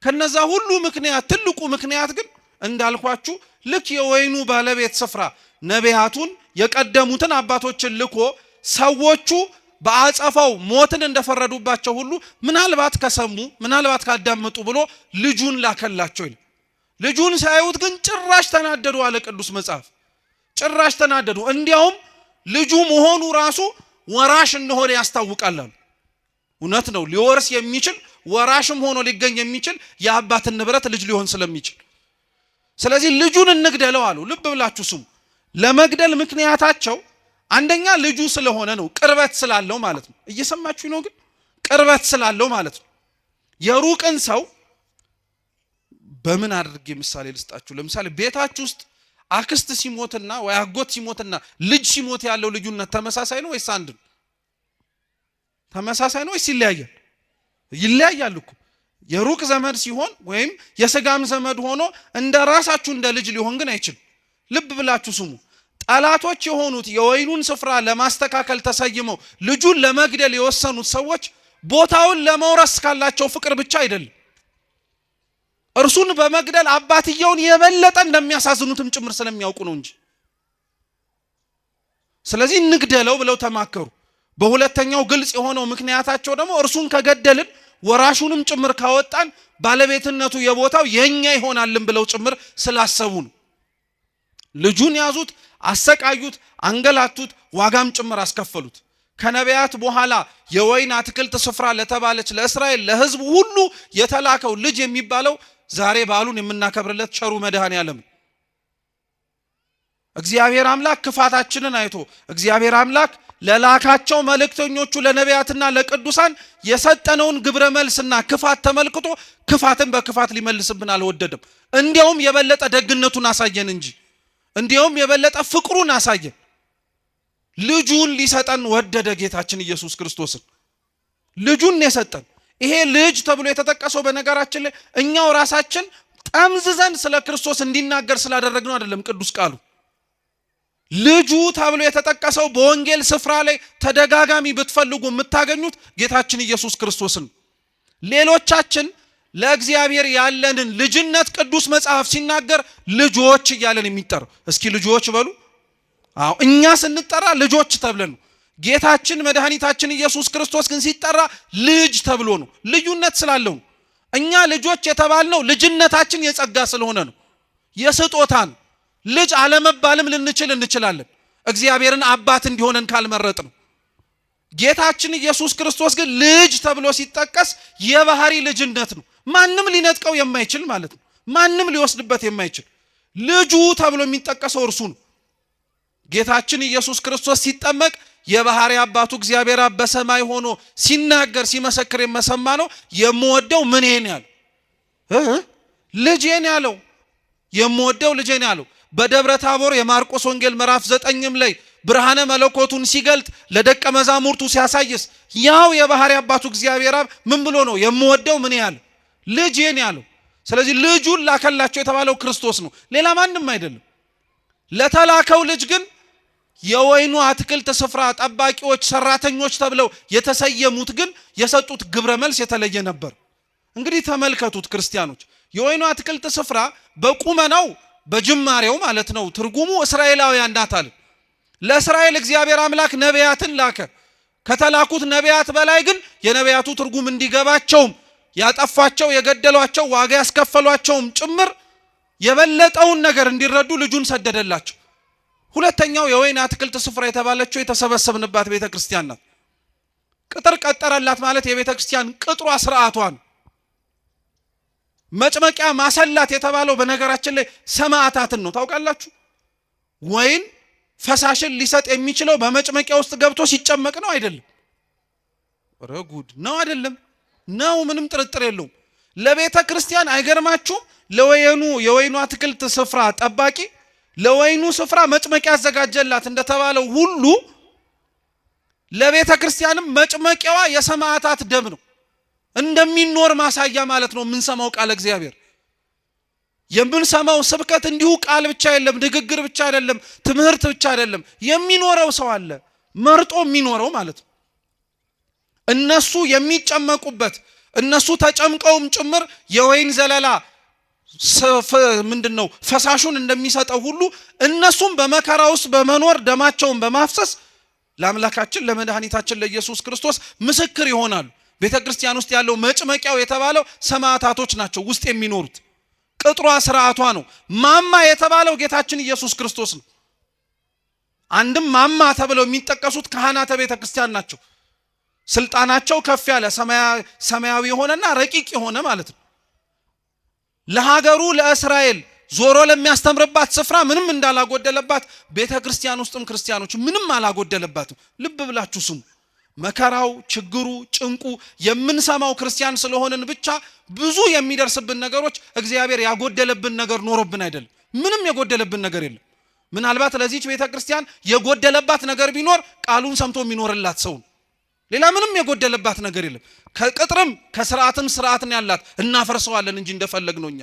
ከነዛ ሁሉ ምክንያት ትልቁ ምክንያት ግን እንዳልኳችሁ ልክ የወይኑ ባለቤት ስፍራ ነቢያቱን የቀደሙትን አባቶችን ልኮ ሰዎቹ በአጸፋው ሞትን እንደፈረዱባቸው ሁሉ ምናልባት ከሰሙ ምናልባት ካዳመጡ ብሎ ልጁን ላከላቸው ይላል። ልጁን ሳያዩት ግን ጭራሽ ተናደዱ አለ ቅዱስ መጽሐፍ። ጭራሽ ተናደዱ። እንዲያውም ልጁ መሆኑ ራሱ ወራሽ እንደሆነ ያስታውቃል። እውነት ነው። ሊወርስ የሚችል ወራሽም ሆኖ ሊገኝ የሚችል የአባትን ንብረት ልጅ ሊሆን ስለሚችል ስለዚህ ልጁን እንግደለው አሉ። ልብ ብላችሁ ስሙ። ለመግደል ምክንያታቸው አንደኛ ልጁ ስለሆነ ነው፣ ቅርበት ስላለው ማለት ነው። እየሰማችሁ ነው? ግን ቅርበት ስላለው ማለት ነው። የሩቅን ሰው በምን አድርጌ ምሳሌ ልስጣችሁ? ለምሳሌ ቤታችሁ ውስጥ አክስት ሲሞትና ወይ አጎት ሲሞትና ልጅ ሲሞት ያለው ልዩነት ተመሳሳይ ነው ወይስ አንድ ነው? ተመሳሳይ ነው ወይስ ይለያያል? ይለያያል እኮ። የሩቅ ዘመድ ሲሆን ወይም የስጋም ዘመድ ሆኖ እንደ ራሳችሁ እንደ ልጅ ሊሆን ግን አይችልም። ልብ ብላችሁ ስሙ። ጠላቶች የሆኑት የወይኑን ስፍራ ለማስተካከል ተሰይመው ልጁን ለመግደል የወሰኑት ሰዎች ቦታውን ለመውረስ ካላቸው ፍቅር ብቻ አይደለም፣ እርሱን በመግደል አባትየውን የበለጠ እንደሚያሳዝኑትም ጭምር ስለሚያውቁ ነው እንጂ። ስለዚህ እንግደለው ብለው ተማከሩ። በሁለተኛው ግልጽ የሆነው ምክንያታቸው ደግሞ እርሱን ከገደልን ወራሹንም ጭምር ካወጣን ባለቤትነቱ የቦታው የኛ ይሆናልን ብለው ጭምር ስላሰቡ ነው። ልጁን ያዙት፣ አሰቃዩት፣ አንገላቱት፣ ዋጋም ጭምር አስከፈሉት። ከነቢያት በኋላ የወይን አትክልት ስፍራ ለተባለች ለእስራኤል ለሕዝብ ሁሉ የተላከው ልጅ የሚባለው ዛሬ በዓሉን የምናከብርለት ቸሩ መድኃኔዓለም እግዚአብሔር አምላክ ክፋታችንን አይቶ እግዚአብሔር አምላክ ለላካቸው መልእክተኞቹ ለነቢያትና ለቅዱሳን የሰጠነውን ግብረ መልስና ክፋት ተመልክቶ ክፋትን በክፋት ሊመልስብን አልወደደም። እንዲያውም የበለጠ ደግነቱን አሳየን እንጂ፣ እንዲያውም የበለጠ ፍቅሩን አሳየን። ልጁን ሊሰጠን ወደደ። ጌታችን ኢየሱስ ክርስቶስን ልጁን የሰጠን። ይሄ ልጅ ተብሎ የተጠቀሰው በነገራችን ላይ እኛው ራሳችን ጠምዝዘን ስለ ክርስቶስ እንዲናገር ስላደረግነው አይደለም። ቅዱስ ቃሉ ልጁ ተብሎ የተጠቀሰው በወንጌል ስፍራ ላይ ተደጋጋሚ ብትፈልጉ የምታገኙት ጌታችን ኢየሱስ ክርስቶስን። ሌሎቻችን ለእግዚአብሔር ያለንን ልጅነት ቅዱስ መጽሐፍ ሲናገር ልጆች እያለን የሚጠራው። እስኪ ልጆች በሉ። አዎ እኛ ስንጠራ ልጆች ተብለን ነው። ጌታችን መድኃኒታችን ኢየሱስ ክርስቶስ ግን ሲጠራ ልጅ ተብሎ ነው። ልዩነት ስላለው ነው። እኛ ልጆች የተባልነው ልጅነታችን የጸጋ ስለሆነ ነው፣ የስጦታ ነው። ልጅ አለመባልም እንችላለን እግዚአብሔርን አባት እንዲሆነን ካልመረጥ ነው። ጌታችን ኢየሱስ ክርስቶስ ግን ልጅ ተብሎ ሲጠቀስ የባህሪ ልጅነት ነው። ማንም ሊነጥቀው የማይችል ማለት ነው። ማንም ሊወስድበት የማይችል ልጁ ተብሎ የሚጠቀሰው እርሱ ነው። ጌታችን ኢየሱስ ክርስቶስ ሲጠመቅ የባህሪ አባቱ እግዚአብሔር አብ በሰማይ ሆኖ ሲናገር ሲመሰክር የመሰማ ነው። የምወደው ምኔን ያለው ልጄን ያለው የምወደው ልጄን ያለው በደብረ ታቦር የማርቆስ ወንጌል ምዕራፍ 9 ላይ ብርሃነ መለኮቱን ሲገልጥ ለደቀ መዛሙርቱ ሲያሳይስ ያው የባህሪ አባቱ እግዚአብሔር አብ ምን ብሎ ነው የምወደው ምን ያለው ልጄን ያለው። ስለዚህ ልጁን ላከላቸው የተባለው ክርስቶስ ነው፣ ሌላ ማንም አይደለም። ለተላከው ልጅ ግን የወይኑ አትክልት ስፍራ ጠባቂዎች ሰራተኞች ተብለው የተሰየሙት ግን የሰጡት ግብረ መልስ የተለየ ነበር። እንግዲህ ተመልከቱት ክርስቲያኖች፣ የወይኑ አትክልት ስፍራ በቁመናው በጅማሬው ማለት ነው ትርጉሙ እስራኤላውያን ናት አለ። ለእስራኤል እግዚአብሔር አምላክ ነቢያትን ላከ። ከተላኩት ነቢያት በላይ ግን የነቢያቱ ትርጉም እንዲገባቸውም ያጠፏቸው የገደሏቸው ዋጋ ያስከፈሏቸውም ጭምር የበለጠውን ነገር እንዲረዱ ልጁን ሰደደላቸው። ሁለተኛው የወይን አትክልት ስፍራ የተባለችው የተሰበሰብንባት ቤተ ክርስቲያን ናት። ቅጥር ቀጠረላት ማለት የቤተ ክርስቲያን ቅጥሯ ስርዓቷ ነው። መጭመቂያ ማሰላት የተባለው በነገራችን ላይ ሰማዕታትን ነው። ታውቃላችሁ ወይን ፈሳሽን ሊሰጥ የሚችለው በመጭመቂያ ውስጥ ገብቶ ሲጨመቅ ነው አይደለም? ረጉድ ነው አይደለም? ነው፣ ምንም ጥርጥር የለውም። ለቤተ ክርስቲያን አይገርማችሁ? የወይኑ አትክልት ስፍራ ጠባቂ ለወይኑ ስፍራ መጭመቂያ ያዘጋጀላት እንደተባለው ሁሉ ለቤተ ክርስቲያንም መጭመቂያዋ የሰማዕታት ደም ነው። እንደሚኖር ማሳያ ማለት ነው። የምንሰማው ቃል እግዚአብሔር የምንሰማው ስብከት እንዲሁ ቃል ብቻ አይደለም፣ ንግግር ብቻ አይደለም፣ ትምህርት ብቻ አይደለም። የሚኖረው ሰው አለ፣ መርጦ የሚኖረው ማለት ነው። እነሱ የሚጨመቁበት እነሱ ተጨምቀውም ጭምር የወይን ዘለላ ምንድነው ፈሳሹን እንደሚሰጠው ሁሉ እነሱም በመከራ ውስጥ በመኖር ደማቸውን በማፍሰስ ለአምላካችን ለመድኃኒታችን ለኢየሱስ ክርስቶስ ምስክር ይሆናሉ። ቤተ ክርስቲያን ውስጥ ያለው መጭመቂያው የተባለው ሰማዕታቶች ናቸው ውስጥ የሚኖሩት። ቅጥሯ ስርዓቷ ነው። ማማ የተባለው ጌታችን ኢየሱስ ክርስቶስ ነው። አንድም ማማ ተብለው የሚጠቀሱት ካህናተ ቤተ ክርስቲያን ናቸው። ስልጣናቸው ከፍ ያለ ሰማያዊ የሆነና ረቂቅ የሆነ ማለት ነው። ለሀገሩ ለእስራኤል ዞሮ ለሚያስተምርባት ስፍራ ምንም እንዳላጎደለባት ቤተ ክርስቲያን ውስጥም ክርስቲያኖች ምንም አላጎደለባትም። ልብ ብላችሁ ስሙ። መከራው፣ ችግሩ፣ ጭንቁ የምንሰማው ክርስቲያን ስለሆንን ብቻ ብዙ የሚደርስብን ነገሮች እግዚአብሔር ያጎደለብን ነገር ኖሮብን አይደለም። ምንም የጎደለብን ነገር የለም። ምናልባት ለዚህች ቤተ ክርስቲያን የጎደለባት ነገር ቢኖር ቃሉን ሰምቶ የሚኖርላት ሰው ሌላ ምንም የጎደለባት ነገር የለም። ከቅጥርም ከስርዓትም ስርዓትን ያላት እናፈርሰዋለን እንጂ እንደፈለግነው እኛ።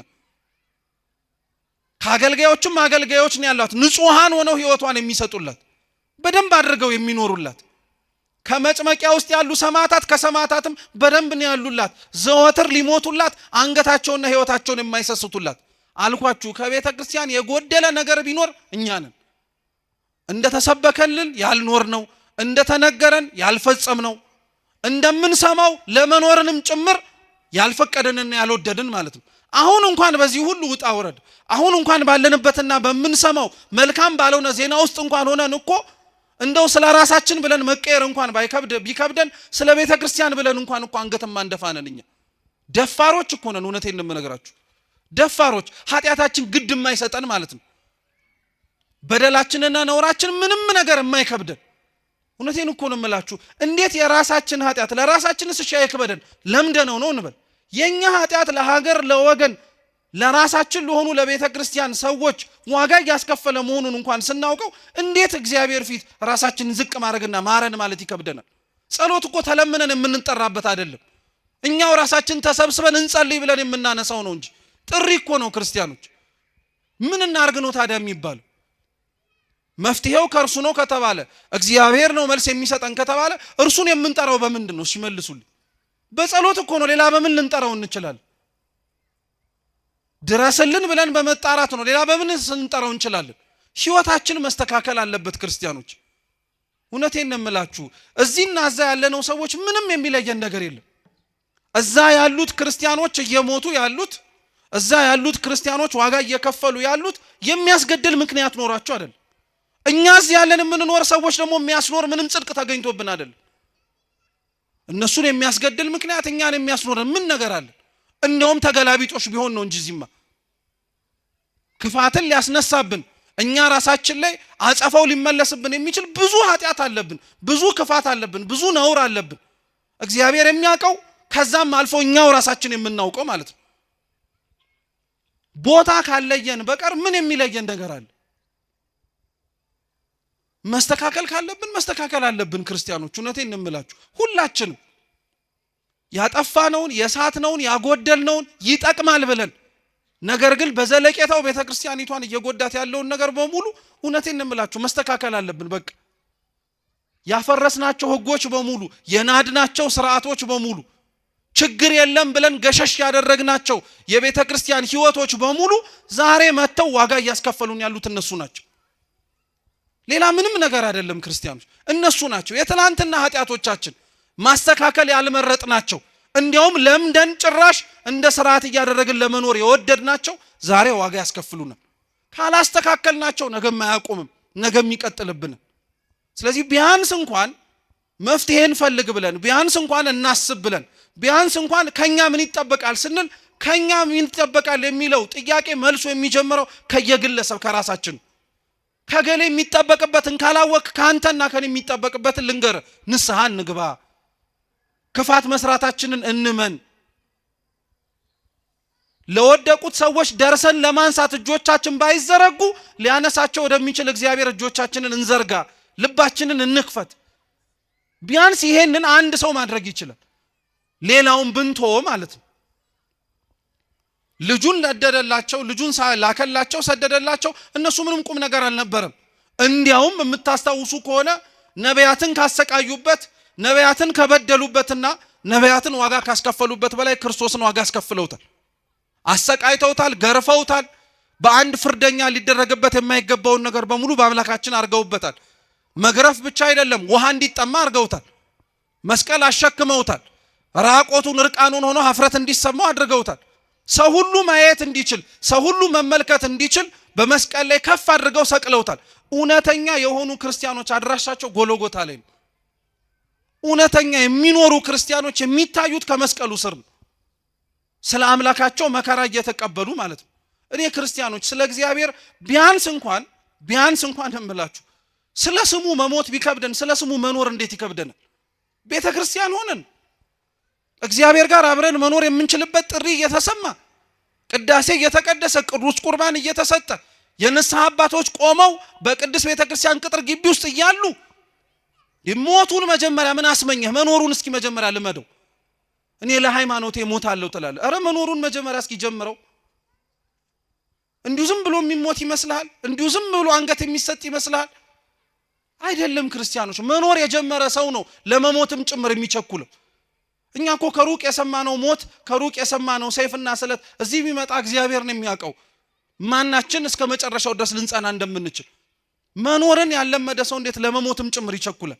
ከአገልጋዮችም አገልጋዮች ነው ያላት ንጹሃን ሆነው ህይወቷን የሚሰጡላት በደንብ አድርገው የሚኖሩላት። ከመጭመቂያ ውስጥ ያሉ ሰማዕታት ከሰማዕታትም በደንብ ነው ያሉላት። ዘወትር ሊሞቱላት አንገታቸውና ህይወታቸውን የማይሰስቱላት። አልኳችሁ ከቤተ ክርስቲያን የጎደለ ነገር ቢኖር እኛ ነን። እንደተሰበከልን ያልኖር ነው፣ እንደተነገረን ያልፈጸም ነው፣ እንደምንሰማው ለመኖርንም ጭምር ያልፈቀደንና ያልወደድን ማለት ነው። አሁን እንኳን በዚህ ሁሉ ውጣ ወረድ አሁን እንኳን ባለንበትና በምንሰማው መልካም ባልሆነ ዜና ውስጥ እንኳን ሆነን እኮ እንደው ስለ ራሳችን ብለን መቀየር እንኳን ቢከብደን ስለ ቤተ ክርስቲያን ብለን እንኳን እኮ አንገትም አንደፋነን። እኛ ደፋሮች እኮ ነን። እውነቴን ነው የምነግራችሁ፣ ደፋሮች፣ ኃጢአታችን ግድ የማይሰጠን ማለት ነው። በደላችንና ነውራችን ምንም ነገር የማይከብደን። እውነቴን እኮ ነው የምላችሁ። እንዴት የራሳችን ኃጢአት ለራሳችንስ እሺ አይክበደን? ለምደነው ነው እንበል። የኛ ኃጢአት ለሀገር ለወገን ለራሳችን ለሆኑ ለቤተ ክርስቲያን ሰዎች ዋጋ ያስከፈለ መሆኑን እንኳን ስናውቀው እንዴት እግዚአብሔር ፊት ራሳችንን ዝቅ ማድረግና ማረን ማለት ይከብደናል? ጸሎት እኮ ተለምነን የምንጠራበት አይደለም። እኛው ራሳችን ተሰብስበን እንጸልይ ብለን የምናነሳው ነው እንጂ ጥሪ እኮ ነው። ክርስቲያኖች ምን እናርግ ነው ታዲያ የሚባለው? መፍትሄው ከእርሱ ነው ከተባለ እግዚአብሔር ነው መልስ የሚሰጠን ከተባለ እርሱን የምንጠራው በምንድን ነው? ሲመልሱልኝ በጸሎት እኮ ነው። ሌላ በምን ልንጠራው እንችላለን? ድረስልን ብለን በመጣራት ነው። ሌላ በምን ልንጠራው እንችላለን? ህይወታችን መስተካከል አለበት ክርስቲያኖች። እውነቴን ነው የምላችሁ። እዚህና እዛ ያለነው ሰዎች ምንም የሚለየን ነገር የለም። እዛ ያሉት ክርስቲያኖች እየሞቱ ያሉት፣ እዛ ያሉት ክርስቲያኖች ዋጋ እየከፈሉ ያሉት የሚያስገድል ምክንያት ኖራቸው አይደለም። እኛ እዚህ ያለን የምንኖር ሰዎች ደግሞ የሚያስኖር ምንም ጽድቅ ተገኝቶብን አይደለም። እነሱን የሚያስገድል ምክንያት እኛን የሚያስኖር ምን ነገር አለ? እንደውም ተገላቢጦሽ ቢሆን ነው እንጂ ዚማ ክፋትን ሊያስነሳብን እኛ ራሳችን ላይ አጸፋው ሊመለስብን የሚችል ብዙ ኃጢአት አለብን፣ ብዙ ክፋት አለብን፣ ብዙ ነውር አለብን። እግዚአብሔር የሚያውቀው ከዛም አልፎ እኛው ራሳችን የምናውቀው ማለት ነው። ቦታ ካለየን በቀር ምን የሚለየን ነገር አለ? መስተካከል ካለብን መስተካከል አለብን ክርስቲያኖች። እውነቴን እንምላችሁ ሁላችንም ያጠፋነውን የሳትነውን ያጎደልነውን ይጠቅማል ብለን ነገር ግን በዘለቄታው ቤተክርስቲያኒቷን እየጎዳት ያለውን ነገር በሙሉ እውነቴን እንምላችሁ መስተካከል አለብን። በቃ ያፈረስናቸው ህጎች በሙሉ የናድናቸው ስርዓቶች በሙሉ ችግር የለም ብለን ገሸሽ ያደረግናቸው የቤተክርስቲያን ህይወቶች በሙሉ ዛሬ መተው ዋጋ እያስከፈሉን ያሉት እነሱ ናቸው። ሌላ ምንም ነገር አይደለም ክርስቲያኖች፣ እነሱ ናቸው። የትላንትና ኃጢአቶቻችን ማስተካከል ያልመረጥናቸው እንዲያውም ለምደን ጭራሽ እንደ ስርዓት እያደረግን ለመኖር የወደድናቸው ዛሬ ዋጋ ያስከፍሉናል። ካላስተካከልናቸው ነገም አያቆምም፣ ነገም ይቀጥልብናል። ስለዚህ ቢያንስ እንኳን መፍትሄን ፈልግ ብለን ቢያንስ እንኳን እናስብ ብለን ቢያንስ እንኳን ከኛ ምን ይጠበቃል ስንል ከኛ ምን ይጠበቃል የሚለው ጥያቄ መልሶ የሚጀምረው ከየግለሰብ ከራሳችን። ከገሌ የሚጠበቅበትን ካላወቅ ካንተና ከኔ የሚጠበቅበትን ልንገር፣ ንስሐ እንግባ፣ ክፋት መስራታችንን እንመን፣ ለወደቁት ሰዎች ደርሰን ለማንሳት እጆቻችን ባይዘረጉ ሊያነሳቸው ወደሚችል እግዚአብሔር እጆቻችንን እንዘርጋ፣ ልባችንን እንክፈት። ቢያንስ ይሄንን አንድ ሰው ማድረግ ይችላል። ሌላውን ብንቶ ማለት ነው። ልጁን ለደደላቸው፣ ልጁን ላከላቸው፣ ሰደደላቸው። እነሱ ምንም ቁም ነገር አልነበረም። እንዲያውም የምታስታውሱ ከሆነ ነቢያትን ካሰቃዩበት፣ ነቢያትን ከበደሉበትና ነቢያትን ዋጋ ካስከፈሉበት በላይ ክርስቶስን ዋጋ አስከፍለውታል። አሰቃይተውታል፣ ገርፈውታል። በአንድ ፍርደኛ ሊደረግበት የማይገባውን ነገር በሙሉ በአምላካችን አድርገውበታል። መግረፍ ብቻ አይደለም፣ ውሃ እንዲጠማ አድርገውታል። መስቀል አሸክመውታል። ራቆቱን እርቃኑን ሆኖ ሀፍረት እንዲሰማው አድርገውታል። ሰው ሁሉ ማየት እንዲችል፣ ሰው ሁሉ መመልከት እንዲችል በመስቀል ላይ ከፍ አድርገው ሰቅለውታል። እውነተኛ የሆኑ ክርስቲያኖች አድራሻቸው ጎልጎታ ላይ ነው። እውነተኛ የሚኖሩ ክርስቲያኖች የሚታዩት ከመስቀሉ ስር ነው። ስለ አምላካቸው መከራ እየተቀበሉ ማለት ነው። እኔ ክርስቲያኖች ስለ እግዚአብሔር ቢያንስ እንኳን እምላችሁ ስለ ስሙ መሞት ቢከብደን ስለ ስሙ መኖር እንዴት ይከብደናል? ቤተ ክርስቲያን ሆነን እግዚአብሔር ጋር አብረን መኖር የምንችልበት ጥሪ እየተሰማ ቅዳሴ እየተቀደሰ ቅዱስ ቁርባን እየተሰጠ የንስሐ አባቶች ቆመው በቅድስት ቤተ ክርስቲያን ቅጥር ግቢ ውስጥ እያሉ ሞቱን መጀመሪያ ምን አስመኘህ? መኖሩን እስኪ መጀመሪያ ልመደው። እኔ ለሃይማኖቴ ሞታለሁ ትላለህ። ኧረ መኖሩን መጀመሪያ እስኪ ጀምረው። እንዲሁ ዝም ብሎ የሚሞት ይመስልሃል? እንዲሁ ዝም ብሎ አንገት የሚሰጥ ይመስልሃል? አይደለም ክርስቲያኖች፣ መኖር የጀመረ ሰው ነው ለመሞትም ጭምር የሚቸኩለው። እኛ እኮ ከሩቅ የሰማነው ሞት፣ ከሩቅ የሰማነው ሰይፍና ስለት እዚህ ቢመጣ እግዚአብሔር ነው የሚያውቀው ማናችን እስከ መጨረሻው ድረስ ልንጸና እንደምንችል። መኖርን ያለመደ ሰው እንዴት ለመሞትም ጭምር ይቸኩላል?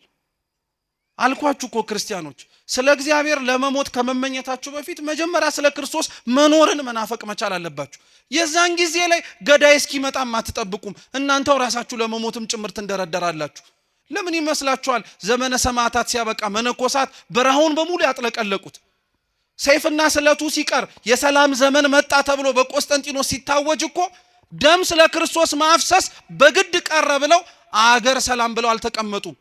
አልኳችሁ እኮ ክርስቲያኖች፣ ስለ እግዚአብሔር ለመሞት ከመመኘታችሁ በፊት መጀመሪያ ስለ ክርስቶስ መኖርን መናፈቅ መቻል አለባችሁ። የዛን ጊዜ ላይ ገዳይ እስኪመጣም አትጠብቁም። እናንተው ራሳችሁ ለመሞትም ጭምር ትንደረደራላችሁ። ለምን ይመስላችኋል ዘመነ ሰማዕታት ሲያበቃ መነኮሳት በረሃውን በሙሉ ያጥለቀለቁት? ሰይፍና ስለቱ ሲቀር የሰላም ዘመን መጣ ተብሎ በቆስጠንጢኖስ ሲታወጅ እኮ ደም ስለ ክርስቶስ ማፍሰስ በግድ ቀረ ብለው አገር ሰላም ብለው አልተቀመጡም።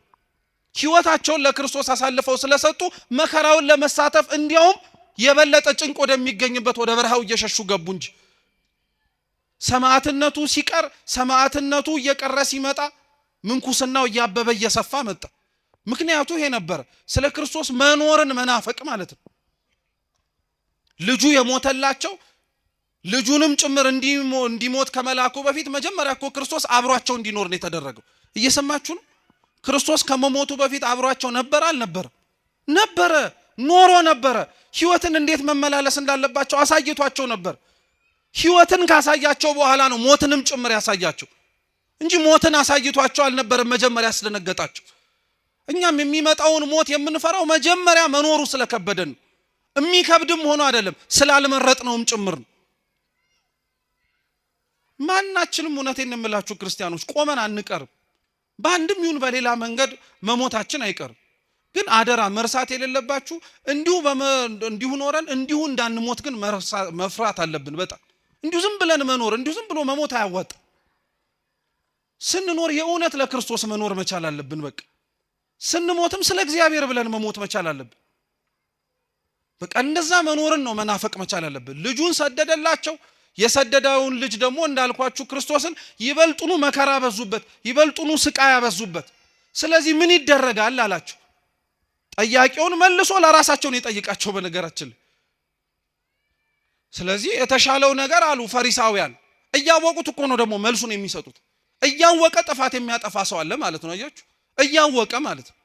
ሕይወታቸውን ለክርስቶስ አሳልፈው ስለሰጡ መከራውን ለመሳተፍ እንዲያውም የበለጠ ጭንቅ ወደሚገኝበት ወደ በረሃው እየሸሹ ገቡ እንጂ ሰማዕትነቱ ሲቀር ሰማዕትነቱ እየቀረ ሲመጣ ምንኩስናው እያበበ እየሰፋ መጣ። ምክንያቱ ይሄ ነበር፣ ስለ ክርስቶስ መኖርን መናፈቅ ማለት ነው። ልጁ የሞተላቸው ልጁንም ጭምር እንዲሞት ከመላኩ በፊት መጀመሪያ እኮ ክርስቶስ አብሯቸው እንዲኖር ነው የተደረገው። እየሰማችሁ ነው? ክርስቶስ ከመሞቱ በፊት አብሯቸው ነበር አልነበረ? ነበረ፣ ኖሮ ነበረ። ሕይወትን እንዴት መመላለስ እንዳለባቸው አሳይቷቸው ነበር። ሕይወትን ካሳያቸው በኋላ ነው ሞትንም ጭምር ያሳያቸው እንጂ ሞትን አሳይቷቸው አልነበረም መጀመሪያ ስለነገጣቸው። እኛም የሚመጣውን ሞት የምንፈራው መጀመሪያ መኖሩ ስለከበደን ነው። የሚከብድም ሆኖ አይደለም ስላልመረጥነውም ጭምር ነው። ማናችንም እውነቴን እንምላችሁ ክርስቲያኖች ቆመን አንቀርም። በአንድም ይሁን በሌላ መንገድ መሞታችን አይቀርም። ግን አደራ መርሳት የሌለባችሁ እንዲሁ ኖረን እንዲሁ እንዳንሞት ግን መፍራት አለብን። በጣም እንዲሁ ዝም ብለን መኖር እንዲሁ ዝም ብሎ መሞት አያዋጣ። ስንኖር የእውነት ለክርስቶስ መኖር መቻል አለብን። በቃ ስንሞትም ስለ እግዚአብሔር ብለን መሞት መቻል አለብን። በቃ እንደዛ መኖርን ነው መናፈቅ መቻል አለብን። ልጁን ሰደደላቸው። የሰደደውን ልጅ ደግሞ እንዳልኳችሁ ክርስቶስን ይበልጡኑ መከራ ያበዙበት፣ ይበልጡኑ ስቃይ ያበዙበት። ስለዚህ ምን ይደረጋል አላቸው። ጠያቂውን መልሶ ለራሳቸው ነው የጠይቃቸው በነገራችን ላይ። ስለዚህ የተሻለው ነገር አሉ ፈሪሳውያን። እያወቁት እኮ ነው ደግሞ መልሱን የሚሰጡት። እያወቀ ጥፋት የሚያጠፋ ሰው አለ ማለት ነው። አያችሁ፣ እያወቀ ማለት ነው።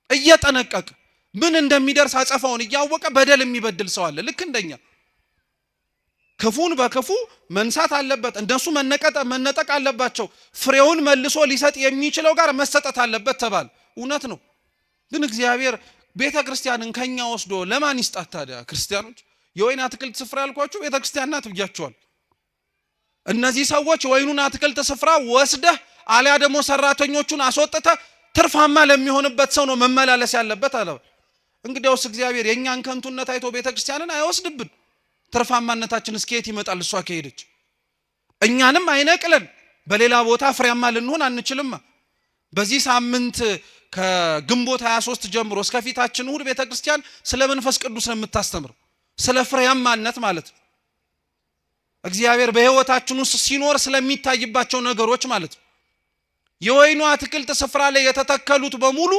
እየጠነቀቀ ምን እንደሚደርስ አጸፋውን እያወቀ በደል የሚበድል ሰው አለ ልክ እንደኛ። ክፉን በክፉ መንሳት አለበት። እንደሱ መነጠቅ አለባቸው። ፍሬውን መልሶ ሊሰጥ የሚችለው ጋር መሰጠት አለበት ተባለ። እውነት ነው። ግን እግዚአብሔር ቤተ ክርስቲያንን ከኛ ወስዶ ለማን ይስጣት ታዲያ? ክርስቲያኖች የወይን አትክልት ስፍራ ያልኳችሁ ቤተ ክርስቲያን ናት ብያችኋል። እነዚህ ሰዎች የወይኑን አትክልት ስፍራ ወስደህ አሊያ ደግሞ ሰራተኞቹን አስወጥተህ ትርፋማ ለሚሆንበት ሰው ነው መመላለስ ያለበት አለ። እንግዲያውስ እግዚአብሔር የኛን ከንቱነት አይቶ ቤተ ክርስቲያንን አይወስድብን። ትርፋማነታችን እስከየት ይመጣል? እሷ ከሄደች እኛንም አይነቅለን። በሌላ ቦታ ፍሬያማ ልንሆን አንችልም። በዚህ ሳምንት ከግንቦት 23 ጀምሮ እስከ ፊታችን እሁድ ቤተክርስቲያን ስለ መንፈስ ቅዱስ ነው የምታስተምረው፣ ስለ ፍሬያማነት ማለት ነው። እግዚአብሔር በሕይወታችን ውስጥ ሲኖር ስለሚታይባቸው ነገሮች ማለት ነው። የወይኑ አትክልት ስፍራ ላይ የተተከሉት በሙሉ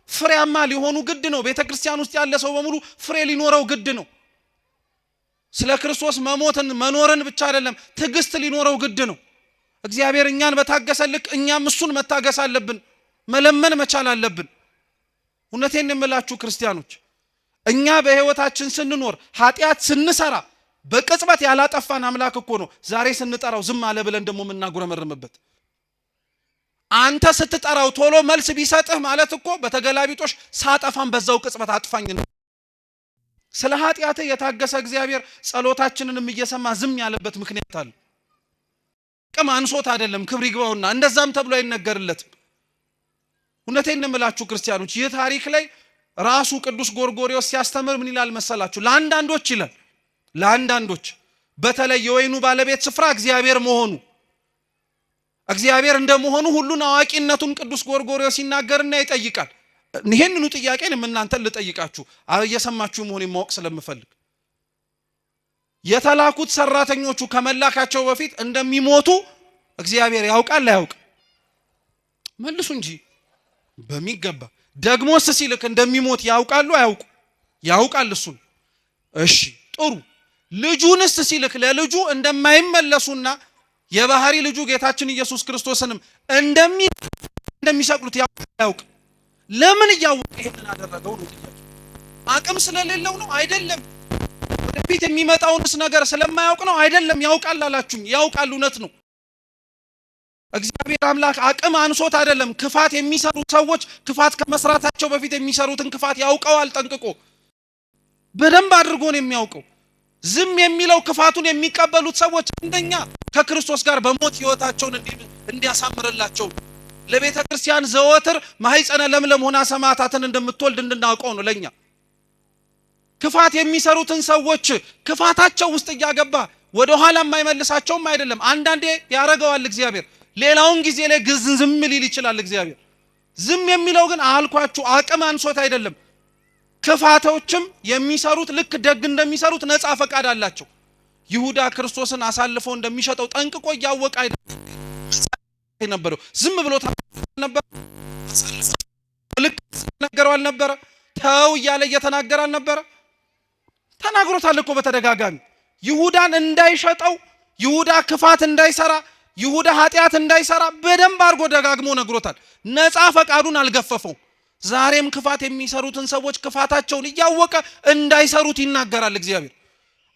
ፍሬያማ ሊሆኑ ግድ ነው። ቤተክርስቲያን ውስጥ ያለ ሰው በሙሉ ፍሬ ሊኖረው ግድ ነው። ስለ ክርስቶስ መኖርን ብቻ አይደለም ትዕግስት ሊኖረው ግድ ነው። እግዚአብሔር እኛን በታገሰ ልክ እኛም እሱን መታገስ አለብን፣ መለመን መቻል አለብን። እውነቴን የምላችሁ ክርስቲያኖች፣ እኛ በሕይወታችን ስንኖር ኃጢአት ስንሰራ በቅጽበት ያላጠፋን አምላክ እኮ ነው ዛሬ ስንጠራው ዝም አለ ብለን ደግሞ የምናጉረመርምበት። አንተ ስትጠራው ቶሎ መልስ ቢሰጥህ ማለት እኮ በተገላቢጦሽ ሳጠፋን በዛው ቅጽበት አጥፋኝ ነው። ስለ ኃጢአት የታገሰ እግዚአብሔር ጸሎታችንንም እየሰማ ዝም ያለበት ምክንያት አለ። ቅም አንሶት አይደለም፣ ክብር ይግባውና እንደዛም ተብሎ አይነገርለትም። እውነቴን እንምላችሁ ክርስቲያኖች፣ ይህ ታሪክ ላይ ራሱ ቅዱስ ጎርጎርዮስ ሲያስተምር ምን ይላል መሰላችሁ? ለአንዳንዶች ይላል፣ ለአንዳንዶች በተለይ የወይኑ ባለቤት ስፍራ እግዚአብሔር መሆኑ እንደመሆኑ ሁሉን አዋቂነቱን ቅዱስ ጎርጎርዮስ ሲናገርና ይጠይቃል። ይሄንኑ ጥያቄን እናንተን ልጠይቃችሁ እየሰማችሁ መሆን ማወቅ ስለምፈልግ፣ የተላኩት ሰራተኞቹ ከመላካቸው በፊት እንደሚሞቱ እግዚአብሔር ያውቃል አያውቅ? መልሱ እንጂ በሚገባ ደግሞስ ሲልክ እንደሚሞት ያውቃሉ አያውቁ? ያውቃል እሱን። እሺ ጥሩ። ልጁንስ ሲልክ ለልጁ እንደማይመለሱና የባህሪ ልጁ ጌታችን ኢየሱስ ክርስቶስንም እንደሚሰቅሉት ያውቅ? ለምን እያወቀ ይሄንን አደረገው ነው ጥያቄ። አቅም ስለሌለው ነው? አይደለም። ወደፊት የሚመጣውንስ ነገር ስለማያውቅ ነው? አይደለም። ያውቃል አላችሁኝ። ያውቃል፣ እውነት ነው። እግዚአብሔር አምላክ አቅም አንሶት አይደለም። ክፋት የሚሰሩ ሰዎች ክፋት ከመስራታቸው በፊት የሚሰሩትን ክፋት ያውቀዋል ጠንቅቆ፣ በደንብ አድርጎ ነው የሚያውቀው። ዝም የሚለው ክፋቱን የሚቀበሉት ሰዎች እንደኛ ከክርስቶስ ጋር በሞት ሕይወታቸውን እንዲያሳምርላቸው ለቤተ ክርስቲያን ዘወትር ማህፀነ ለምለም ሆና ሰማዕታትን እንደምትወልድ እንድናውቀው ነው። ለኛ ክፋት የሚሰሩትን ሰዎች ክፋታቸው ውስጥ እያገባ ወደ ኋላ የማይመልሳቸውም አይደለም። አንዳንዴ ያረጋዋል እግዚአብሔር። ሌላውን ጊዜ ላይ ዝም ሊል ይችላል እግዚአብሔር። ዝም የሚለው ግን አልኳችሁ አቅም አንሶት አይደለም። ክፋቶችም የሚሰሩት ልክ ደግ እንደሚሰሩት ነፃ ፈቃድ አላቸው። ይሁዳ ክርስቶስን አሳልፎ እንደሚሸጠው ጠንቅቆ እያወቀ አይደለም ነበረው። ዝም ብሎ ነበር። ልክ ነገረው አልነበረ? ተው እያለ እየተናገረ አልነበረ? ተናግሮታል እኮ በተደጋጋሚ። ይሁዳን እንዳይሸጠው፣ ይሁዳ ክፋት እንዳይሰራ፣ ይሁዳ ኃጢአት እንዳይሰራ በደንብ አድርጎ ደጋግሞ ነግሮታል። ነፃ ፈቃዱን አልገፈፈው። ዛሬም ክፋት የሚሰሩትን ሰዎች ክፋታቸውን እያወቀ እንዳይሰሩት ይናገራል እግዚአብሔር።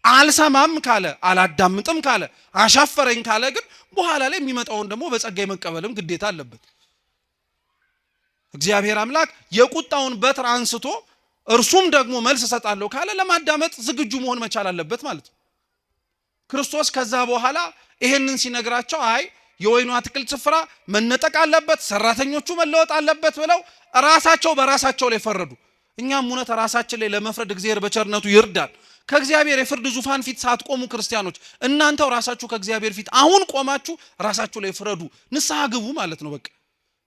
አልሰማም ካለ፣ አላዳምጥም ካለ፣ አሻፈረኝ ካለ ግን በኋላ ላይ የሚመጣውን ደግሞ በጸጋ መቀበልም ግዴታ አለበት። እግዚአብሔር አምላክ የቁጣውን በትር አንስቶ እርሱም ደግሞ መልስ እሰጣለሁ ካለ ለማዳመጥ ዝግጁ መሆን መቻል አለበት ማለት ነው። ክርስቶስ ከዛ በኋላ ይሄንን ሲነግራቸው አይ የወይኑ አትክልት ስፍራ መነጠቅ አለበት፣ ሰራተኞቹ መለወጥ አለበት ብለው ራሳቸው በራሳቸው ላይ ፈረዱ። እኛም እውነት ራሳችን ላይ ለመፍረድ እግዚአብሔር በቸርነቱ ይርዳል። ከእግዚአብሔር የፍርድ ዙፋን ፊት ሳትቆሙ ክርስቲያኖች እናንተው ራሳችሁ ከእግዚአብሔር ፊት አሁን ቆማችሁ ራሳችሁ ላይ ፍረዱ። ንስሐ ግቡ ማለት ነው። በቃ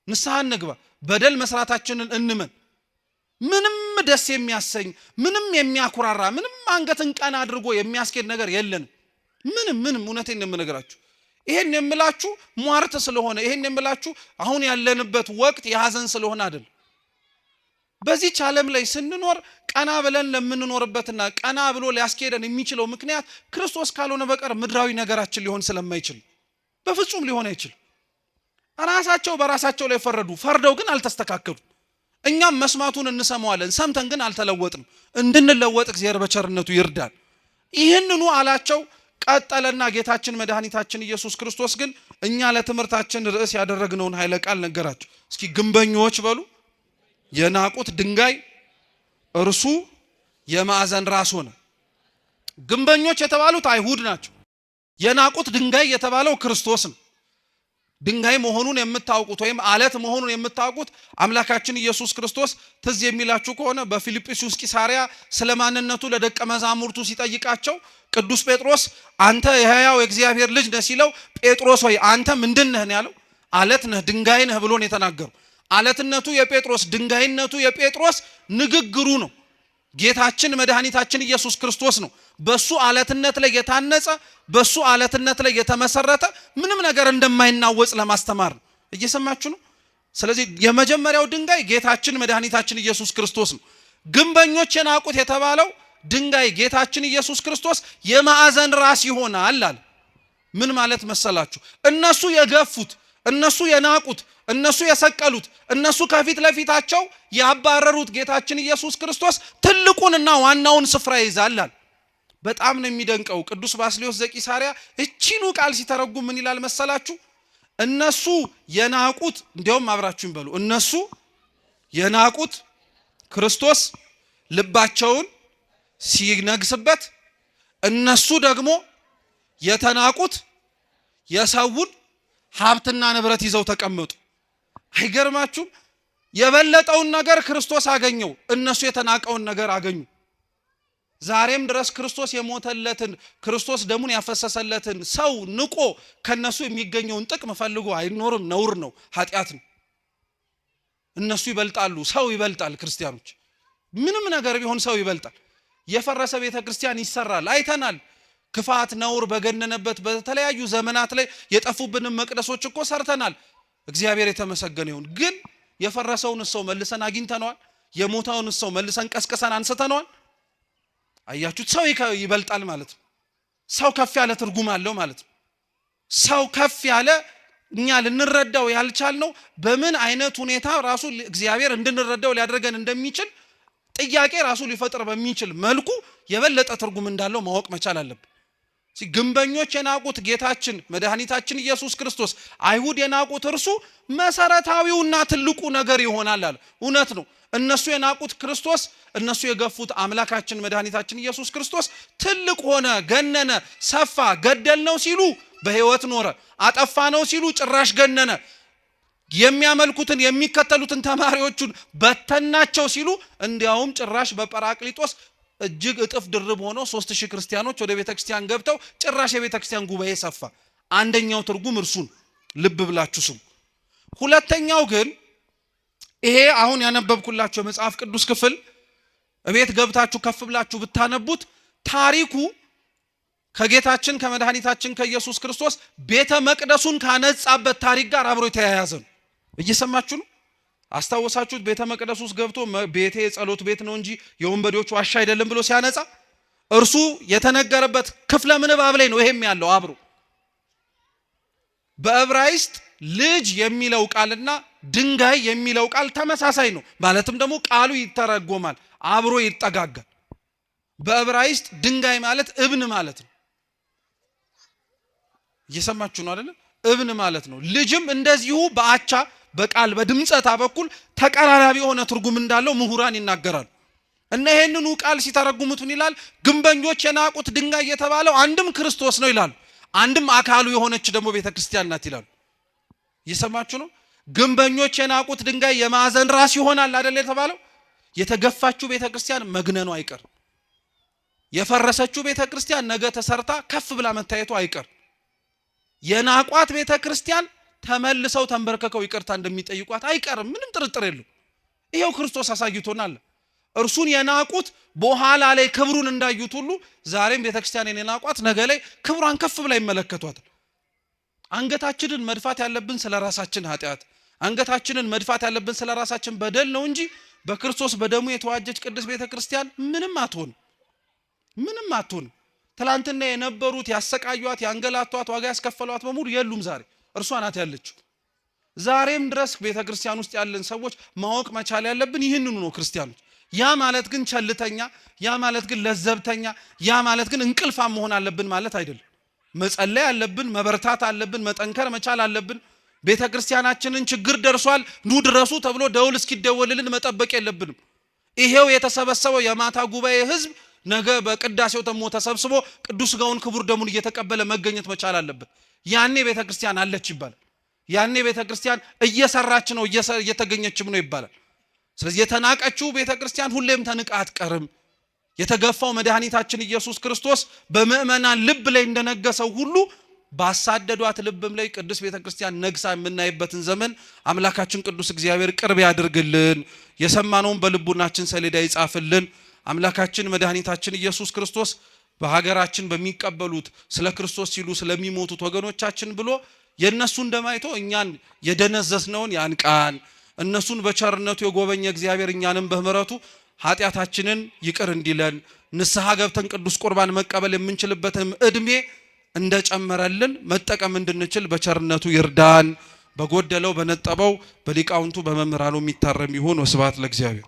ንስሐ እንግባ። በደል መስራታችንን እንመን። ምንም ደስ የሚያሰኝ ምንም የሚያኩራራ ምንም አንገትን ቀና አድርጎ የሚያስኬድ ነገር የለንም። ምንም እውነቴን ነው የምነግራችሁ። ይሄን የምላችሁ ሟርት ስለሆነ፣ ይሄን የምላችሁ አሁን ያለንበት ወቅት የሐዘን ስለሆነ አይደል። በዚህ ዓለም ላይ ስንኖር ቀና ብለን ለምንኖርበትና ቀና ብሎ ሊያስኬደን የሚችለው ምክንያት ክርስቶስ ካልሆነ በቀር ምድራዊ ነገራችን ሊሆን ስለማይችል በፍጹም ሊሆን አይችል። ራሳቸው በራሳቸው ላይ ፈረዱ። ፈርደው ግን አልተስተካከሉም። እኛም መስማቱን እንሰማዋለን፣ ሰምተን ግን አልተለወጥንም። እንድንለወጥ እግዚአብሔር በቸርነቱ ይርዳል። ይህንኑ አላቸው። ቀጠለና ጌታችን መድኃኒታችን ኢየሱስ ክርስቶስ ግን እኛ ለትምህርታችን ርዕስ ያደረግነውን ኃይለ ቃል ነገራቸው። እስኪ ግንበኞች በሉ። የናቁት ድንጋይ እርሱ የማዕዘን ራስ ሆነ። ግንበኞች የተባሉት አይሁድ ናቸው። የናቁት ድንጋይ የተባለው ክርስቶስ ነው። ድንጋይ መሆኑን የምታውቁት ወይም አለት መሆኑን የምታውቁት አምላካችን ኢየሱስ ክርስቶስ ትዝ የሚላችሁ ከሆነ በፊልጵስዩስ ቂሳሪያ ስለማንነቱ ለደቀ መዛሙርቱ ሲጠይቃቸው ቅዱስ ጴጥሮስ አንተ የሕያው የእግዚአብሔር ልጅ ነህ ሲለው ጴጥሮስ ሆይ አንተ ምንድን ነህ ያለው? አለት ነህ፣ ድንጋይ ነህ ብሎ ነው የተናገረው። አለትነቱ የጴጥሮስ ድንጋይነቱ የጴጥሮስ ንግግሩ ነው። ጌታችን መድኃኒታችን ኢየሱስ ክርስቶስ ነው በሱ አለትነት ላይ የታነጸ በሱ አለትነት ላይ የተመሰረተ ምንም ነገር እንደማይናወጽ ለማስተማር ነው። እየሰማችሁ ነው። ስለዚህ የመጀመሪያው ድንጋይ ጌታችን መድኃኒታችን ኢየሱስ ክርስቶስ ነው። ግንበኞች የናቁት የተባለው ድንጋይ ጌታችን ኢየሱስ ክርስቶስ የማዕዘን ራስ ይሆናል አለ። ምን ማለት መሰላችሁ? እነሱ የገፉት፣ እነሱ የናቁት፣ እነሱ የሰቀሉት፣ እነሱ ከፊት ለፊታቸው ያባረሩት ጌታችን ኢየሱስ ክርስቶስ ትልቁንና ዋናውን ስፍራ ይዛል። በጣም ነው የሚደንቀው። ቅዱስ ባስልዮስ ዘቂሳሪያ እቺኑ ቃል ሲተረጉም ምን ይላል መሰላችሁ? እነሱ የናቁት፣ እንዲያውም አብራችሁን በሉ፣ እነሱ የናቁት ክርስቶስ ልባቸውን ሲነግስበት፣ እነሱ ደግሞ የተናቁት የሰውን ሀብትና ንብረት ይዘው ተቀመጡ። አይገርማችሁም? የበለጠውን ነገር ክርስቶስ አገኘው፣ እነሱ የተናቀውን ነገር አገኙ። ዛሬም ድረስ ክርስቶስ የሞተለትን ክርስቶስ ደሙን ያፈሰሰለትን ሰው ንቆ ከነሱ የሚገኘውን ጥቅም ፈልጎ አይኖርም። ነውር ነው፣ ኃጢአት ነው። እነሱ ይበልጣሉ፣ ሰው ይበልጣል። ክርስቲያኖች ምንም ነገር ቢሆን ሰው ይበልጣል። የፈረሰ ቤተ ክርስቲያን ይሰራል፣ አይተናል። ክፋት ነውር በገነነበት በተለያዩ ዘመናት ላይ የጠፉብንም መቅደሶች እኮ ሰርተናል። እግዚአብሔር የተመሰገነ ይሁን። ግን የፈረሰውን ሰው መልሰን አግኝተነዋል? የሞተውን ሰው መልሰን ቀስቅሰን አንስተነዋል? አያችሁት? ሰው ይበልጣል ማለት ነው። ሰው ከፍ ያለ ትርጉም አለው ማለት ነው። ሰው ከፍ ያለ እኛ ልንረዳው ያልቻልነው በምን አይነት ሁኔታ ራሱ እግዚአብሔር እንድንረዳው ሊያደርገን እንደሚችል ጥያቄ ራሱ ሊፈጥር በሚችል መልኩ የበለጠ ትርጉም እንዳለው ማወቅ መቻል አለብን። ግንበኞች የናቁት ጌታችን መድኃኒታችን ኢየሱስ ክርስቶስ አይሁድ የናቁት እርሱ መሰረታዊውና ትልቁ ነገር ይሆናል አለ። እውነት ነው። እነሱ የናቁት ክርስቶስ፣ እነሱ የገፉት አምላካችን መድኃኒታችን ኢየሱስ ክርስቶስ ትልቅ ሆነ፣ ገነነ፣ ሰፋ። ገደልነው ሲሉ በሕይወት ኖረ፣ አጠፋነው ሲሉ ጭራሽ ገነነ። የሚያመልኩትን የሚከተሉትን ተማሪዎቹን በተናቸው ሲሉ እንዲያውም ጭራሽ በጰራቅሊጦስ እጅግ እጥፍ ድርብ ሆነው 3000 ክርስቲያኖች ወደ ቤተክርስቲያን ገብተው ጭራሽ የቤተክርስቲያን ጉባኤ ሰፋ። አንደኛው ትርጉም እርሱን ልብ ብላችሁ ስሙ። ሁለተኛው ግን ይሄ አሁን ያነበብኩላችሁ የመጽሐፍ ቅዱስ ክፍል እቤት ገብታችሁ ከፍ ብላችሁ ብታነቡት ታሪኩ ከጌታችን ከመድኃኒታችን ከኢየሱስ ክርስቶስ ቤተ መቅደሱን ካነጻበት ታሪክ ጋር አብሮ የተያያዘ ነው። እየሰማችሁ ነው? አስታወሳችሁት? ቤተ መቅደስ ውስጥ ገብቶ ቤቴ የጸሎት ቤት ነው እንጂ የወንበዴዎች ዋሻ አይደለም ብሎ ሲያነጻ እርሱ የተነገረበት ክፍለ ምንባብ ላይ ነው ይሄም ያለው አብሮ። በዕብራይስጥ ልጅ የሚለው ቃልና ድንጋይ የሚለው ቃል ተመሳሳይ ነው። ማለትም ደግሞ ቃሉ ይተረጎማል፣ አብሮ ይጠጋጋል። በዕብራይስጥ ድንጋይ ማለት እብን ማለት ነው። እየሰማችሁ ነው አይደል? እብን ማለት ነው። ልጅም እንደዚሁ በአቻ በቃል በድምጸታ በኩል ተቀራራቢ የሆነ ትርጉም እንዳለው ምሁራን ይናገራሉ። እና ይሄንኑ ቃል ሲተረጉሙት ምን ይላል? ግንበኞች የናቁት ድንጋይ የተባለው አንድም ክርስቶስ ነው ይላሉ፣ አንድም አካሉ የሆነች ደግሞ ቤተክርስቲያን ናት ይላሉ። እየሰማችሁ ነው? ግንበኞች የናቁት ድንጋይ የማዕዘን ራስ ይሆናል አይደል የተባለው። የተገፋችው ቤተክርስቲያን መግነኑ አይቀር። የፈረሰችው ቤተክርስቲያን ነገ ተሰርታ ከፍ ብላ መታየቱ አይቀር። የናቋት ቤተክርስቲያን ተመልሰው ተንበርከከው ይቅርታ እንደሚጠይቋት አይቀርም። ምንም ጥርጥር የለው። ይሄው ክርስቶስ አሳይቶናል። እርሱን የናቁት በኋላ ላይ ክብሩን እንዳዩት ሁሉ ዛሬም ቤተክርስቲያንን የናቋት ነገ ላይ ክብሯን ከፍ ብላ ይመለከቷታል። አንገታችንን መድፋት ያለብን ስለራሳችን ኃጢአት፣ አንገታችንን መድፋት ያለብን ስለራሳችን በደል ነው እንጂ በክርስቶስ በደሙ የተዋጀች ቅድስት ቤተክርስቲያን ምንም አትሆን፣ ምንም አትሆን። ትላንትና የነበሩት ያሰቃዩት፣ ያንገላቷት፣ ዋጋ ያስከፈሏት በሙሉ የሉም። ዛሬ እርሷ ናት ያለችው። ዛሬም ድረስ ቤተክርስቲያን ውስጥ ያለን ሰዎች ማወቅ መቻል ያለብን ይህንኑ ነው። ክርስቲያኖች ያ ማለት ግን ቸልተኛ፣ ያ ማለት ግን ለዘብተኛ፣ ያ ማለት ግን እንቅልፋም መሆን አለብን ማለት አይደለም። መጸለይ አለብን፣ መበርታት አለብን፣ መጠንከር መቻል አለብን። ቤተክርስቲያናችንን ችግር ደርሷል ኑ ድረሱ ተብሎ ደውል እስኪደወልልን መጠበቅ የለብንም። ይሄው የተሰበሰበው የማታ ጉባኤ ህዝብ ነገ በቅዳሴው ተሞ ተሰብስቦ ቅዱስ ሥጋውን ክቡር ደሙን እየተቀበለ መገኘት መቻል አለበት። ያኔ ቤተክርስቲያን አለች ይባላል። ያኔ ቤተክርስቲያን እየሰራች ነው እየተገኘችም ነው ይባላል። ስለዚህ የተናቀችው ቤተክርስቲያን ሁሌም ተንቃ አትቀርም። የተገፋው መድኃኒታችን ኢየሱስ ክርስቶስ በምእመናን ልብ ላይ እንደነገሰው ሁሉ ባሳደዷት ልብም ላይ ቅዱስ ቤተክርስቲያን ነግሳ የምናይበትን ዘመን አምላካችን ቅዱስ እግዚአብሔር ቅርብ ያድርግልን። የሰማነውን በልቡናችን ሰሌዳ ይጻፍልን። አምላካችን መድኃኒታችን ኢየሱስ ክርስቶስ በሀገራችን በሚቀበሉት ስለ ክርስቶስ ሲሉ ስለሚሞቱት ወገኖቻችን ብሎ የነሱ እንደማይቶ እኛን የደነዘዝነውን ያንቃን። እነሱን በቸርነቱ የጎበኘ እግዚአብሔር እኛንም በምህረቱ ኃጢአታችንን ይቅር እንዲለን ንስሐ ገብተን ቅዱስ ቁርባን መቀበል የምንችልበትም እድሜ እንደጨመረልን መጠቀም እንድንችል በቸርነቱ ይርዳን። በጎደለው በነጠበው በሊቃውንቱ በመምህራኑ የሚታረም ይሁን። ወስብሐት ለእግዚአብሔር።